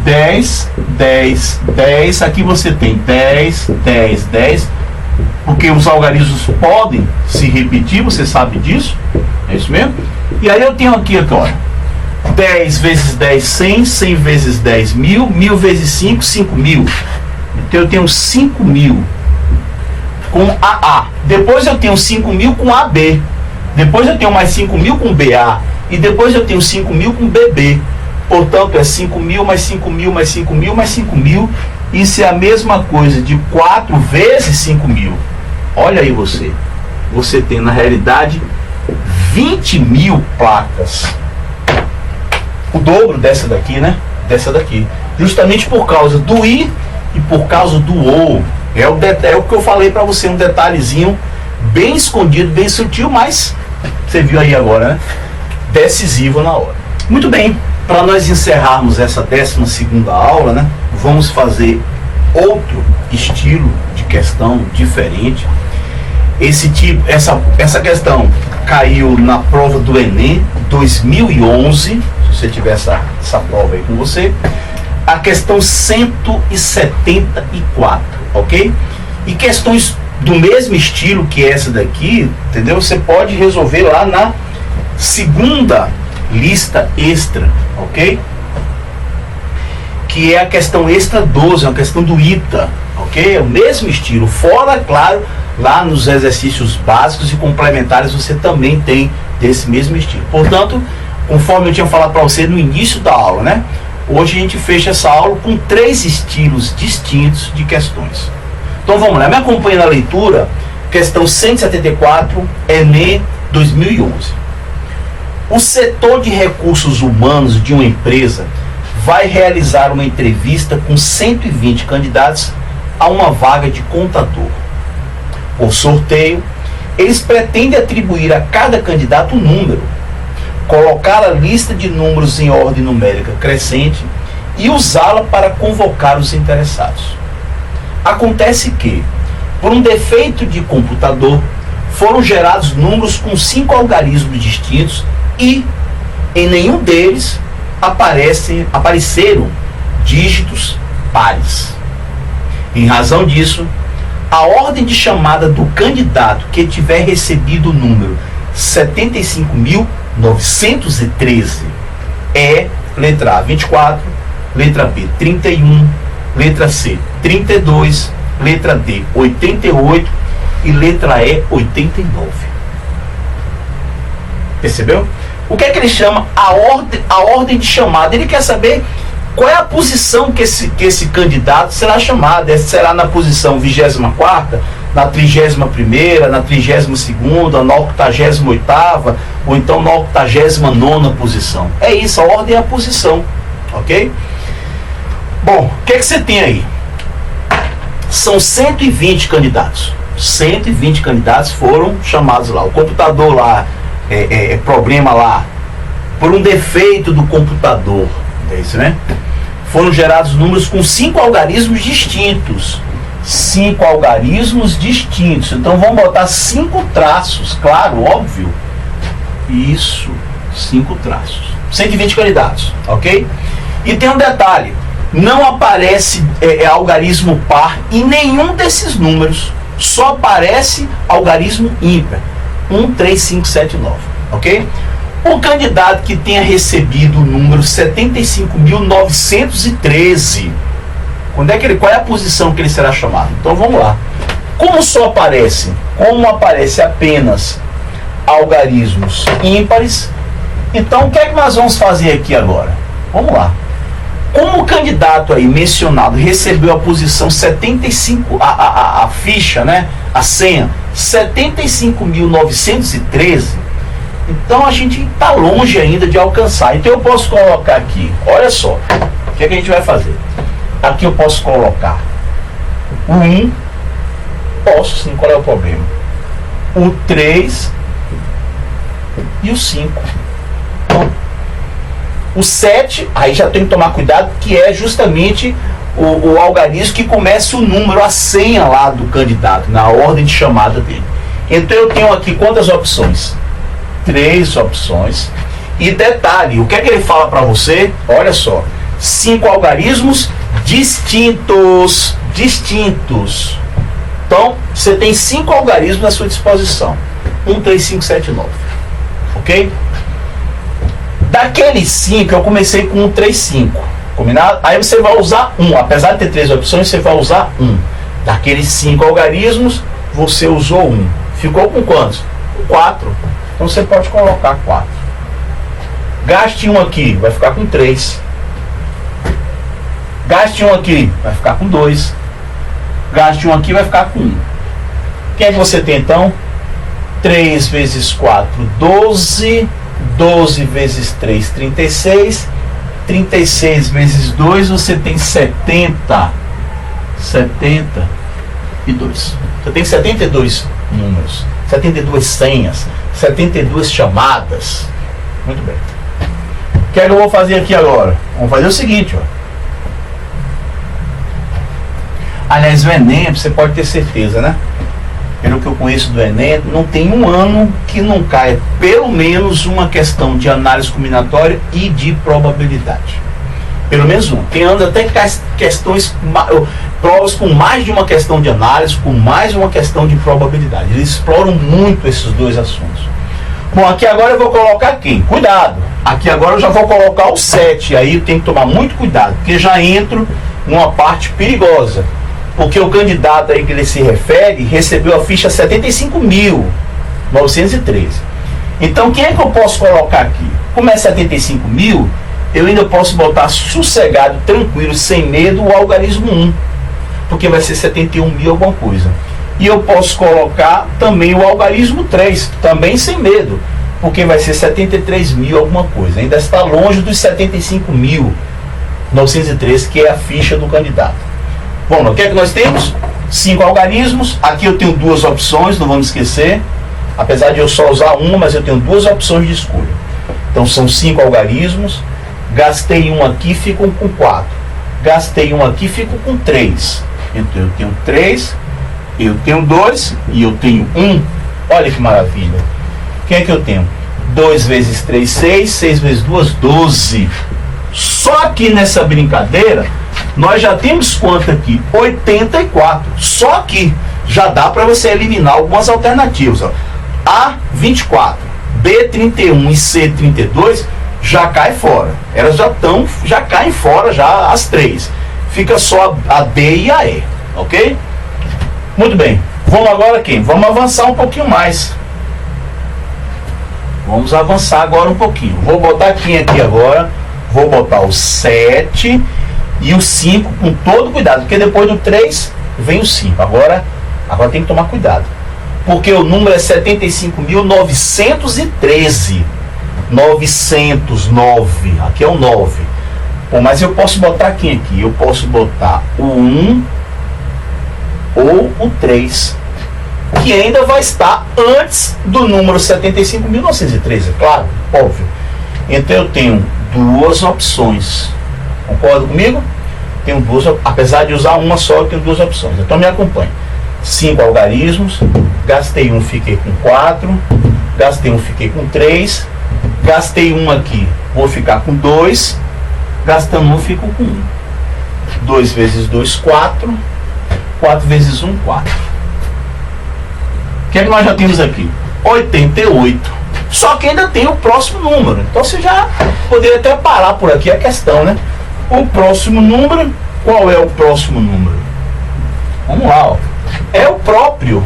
10, 10, 10, aqui você tem 10, 10, 10, porque os algarismos podem se repetir, você sabe disso, é isso mesmo? E aí eu tenho aqui agora 10 vezes 10, 100, 100 vezes 10, 1000, 1000 vezes 5, 5000. Então eu tenho 5000 com AA. Depois eu tenho 5000 com AB. Depois eu tenho mais 5000 com BA. E depois eu tenho 5000 com BB. Portanto, é 5000 mais 5000 mais 5000 mais 5000. Isso é a mesma coisa de 4 vezes 5000. Olha aí você. Você tem, na realidade, 20.000 placas. O dobro dessa daqui, né? Dessa daqui. Justamente por causa do I e por causa do O. É o que eu falei para você, um detalhezinho bem escondido, bem sutil, mas você viu aí agora, né? Decisivo na hora. Muito bem, para nós encerrarmos essa 12ª aula, né? Vamos fazer outro estilo de questão diferente. Essa questão caiu na prova do Enem 2011. Se você tiver essa prova aí com você, a questão 174, ok? E questões do mesmo estilo que essa daqui, entendeu? Você pode resolver lá na segunda lista extra, ok? Que é a questão extra 12, é uma questão do ITA, ok? É o mesmo estilo, fora, claro, lá nos exercícios básicos e complementares você também tem desse mesmo estilo. Portanto, conforme eu tinha falado para você no início da aula, né? Hoje a gente fecha essa aula com 3 estilos distintos de questões. Então vamos lá, me acompanha na leitura, questão 174, Enem 2011. O setor de recursos humanos de uma empresa vai realizar uma entrevista com 120 candidatos a uma vaga de contador. Por sorteio, eles pretendem atribuir a cada candidato um número, colocar a lista de números em ordem numérica crescente e usá-la para convocar os interessados. Acontece que, por um defeito de computador, foram gerados números com 5 algarismos distintos e, em nenhum deles, apareceram dígitos pares. Em razão disso, a ordem de chamada do candidato que tiver recebido o número 75.913 é letra A 24, letra B 31, letra C 32, letra D 88 e letra E 89. Percebeu? O que é que ele chama? A ordem de chamada. Ele quer saber qual é a posição que esse candidato será chamado. Será na posição 24ª, na 31ª, na 32ª, na 88ª, ou então na 89ª posição. É isso, a ordem é a posição, ok? Bom, o que é que você tem aí? São 120 candidatos. 120 candidatos foram chamados lá. O computador lá, problema lá, por um defeito do computador, é isso, né? Foram gerados números com 5 algarismos distintos. 5 algarismos distintos. Então vamos botar 5 traços, claro, óbvio. Isso, 5 traços. 120 candidatos, ok? E tem um detalhe: não aparece algarismo par em nenhum desses números. Só aparece algarismo ímpar. 1, 3, 5, 7, 9, ok? O candidato que tenha recebido o número 75.913, qual é a posição que ele será chamado? Então vamos lá. Como aparece apenas algarismos ímpares, então o que é que nós vamos fazer aqui agora? Vamos lá. Como o candidato aí mencionado recebeu a posição 75, a ficha, né? A senha 75.913, então a gente está longe ainda de alcançar. Então eu posso colocar aqui, olha só, o que é que a gente vai fazer? Aqui eu posso colocar o 1, posso sim, qual é o problema? O 3 e o 5. Então, o 7, aí já tem que tomar cuidado, que é justamente o algarismo que começa o número, a senha lá do candidato, na ordem de chamada dele. Então eu tenho aqui quantas opções? 3 opções. E detalhe, o que é que ele fala para você? Olha só, 5 algarismos distintos. Então, você tem 5 algarismos à sua disposição. 1, 3, 5, 7, 9. Ok? Daqueles 5, eu comecei com 1, 3, 5. Combinado? Aí você vai usar 1. Apesar de ter 3 opções, você vai usar 1. Daqueles 5 algarismos, você usou 1. Ficou com quantos? 4. Então você pode colocar 4. Gaste 1 aqui, vai ficar com 3. Gaste 1 aqui, vai ficar com 2. Gaste 1 aqui, vai ficar com 1. O que é que você tem então? 3 vezes 4, 12. 12 vezes 3, 36. 36 vezes 2, você tem 70. 72. Você tem 72 números, 72 senhas, 72 chamadas. Muito bem. O que é que eu vou fazer aqui agora? Vamos fazer o seguinte, ó. Aliás, o Enem, você pode ter certeza, né? Pelo que eu conheço do Enem, não tem um ano que não caia pelo menos uma questão de análise combinatória e de probabilidade. Pelo menos um. Tem anos até questões, provas com mais de uma questão de análise, com mais de uma questão de probabilidade. Eles exploram muito esses dois assuntos. Bom, aqui agora eu vou colocar quem? Cuidado! Aqui agora eu já vou colocar o 7. Aí eu tenho que tomar muito cuidado, porque já entro numa parte perigosa. Porque o candidato aí que ele se refere recebeu a ficha 75.913. Então, quem é que eu posso colocar aqui? Como é 75.000, eu ainda posso botar sossegado, tranquilo, sem medo, o algarismo 1. Porque vai ser 71.000 alguma coisa. E eu posso colocar também o algarismo 3, também sem medo. Porque vai ser 73.000 alguma coisa. Ainda está longe dos 75.913, que é a ficha do candidato. Bom, o que é que nós temos? 5 algarismos. Aqui eu tenho 2 opções, não vamos esquecer. Apesar de eu só usar uma, mas eu tenho 2 opções de escolha. Então são 5 algarismos. Gastei um aqui, fico com 4. Gastei um aqui, fico com 3. Então eu tenho 3, eu tenho 2 e eu tenho 1. Olha que maravilha. O que é que eu tenho? 2 vezes 3, 6. 6 vezes 2, 12. Só aqui nessa brincadeira, nós já temos quanto aqui? 84. Só aqui já dá para você eliminar algumas alternativas. Ó. A, 24. B, 31 e C, 32 já cai fora. Elas já caem fora já as 3. Fica só a D e a E. Ok? Muito bem. Vamos agora quem? Vamos avançar um pouquinho mais. Vamos avançar agora um pouquinho. Vou botar quem aqui agora? Vou botar o 7 e o 5 com todo cuidado, porque depois do 3 vem o 5. Agora tem que tomar cuidado, porque o número é 75.913. 909. Aqui é o 9. Bom, mas eu posso botar quem aqui? Eu posso botar o 1 ou o 3, que ainda vai estar antes do número 75.913, é claro, óbvio. Então eu tenho 2 opções. Concorda comigo? Tenho 2, apesar de usar uma só, eu tenho 2 opções. Então me acompanhe. 5 algarismos. Gastei um, fiquei com 4. Gastei um, fiquei com 3. Gastei um aqui, vou ficar com 2. Gastando um, fico com 1. 2 vezes 2, 4. 4 vezes 1, 4. O que é que nós já temos aqui? 88. Só que ainda tem o próximo número. Então você já poderia até parar por aqui a questão, né? O próximo número, qual é o próximo número? Vamos lá, ó. É o próprio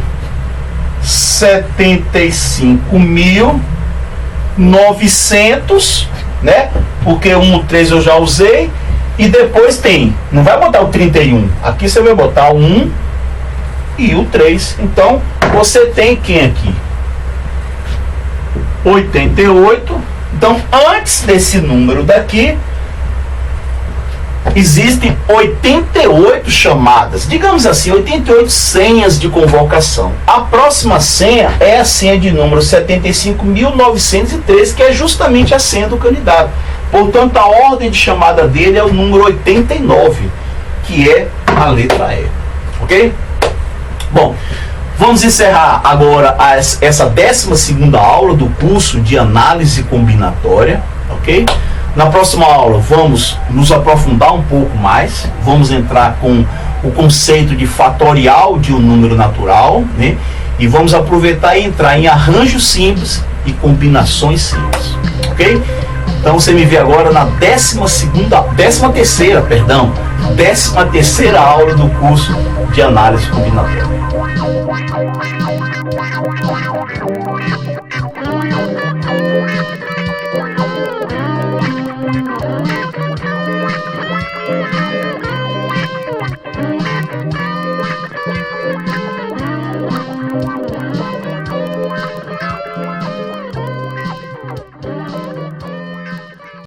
75.900, né? Porque 1, 3 eu já usei. E depois tem, não vai botar o 31. Aqui você vai botar o 1 e o 3. Então, você tem quem aqui? 88. Então, antes desse número daqui, existem 88 chamadas, digamos assim, 88 senhas de convocação. A próxima senha é a senha de número 75.903, que é justamente a senha do candidato. Portanto, a ordem de chamada dele é o número 89, que é a letra E. Ok? Bom, vamos encerrar agora essa 12ª aula do curso de análise combinatória. Ok? Na próxima aula vamos nos aprofundar um pouco mais, vamos entrar com o conceito de fatorial de um número natural, né? E vamos aproveitar e entrar em arranjos simples e combinações simples, ok? Então você me vê agora na 13ª aula do curso de análise combinatória.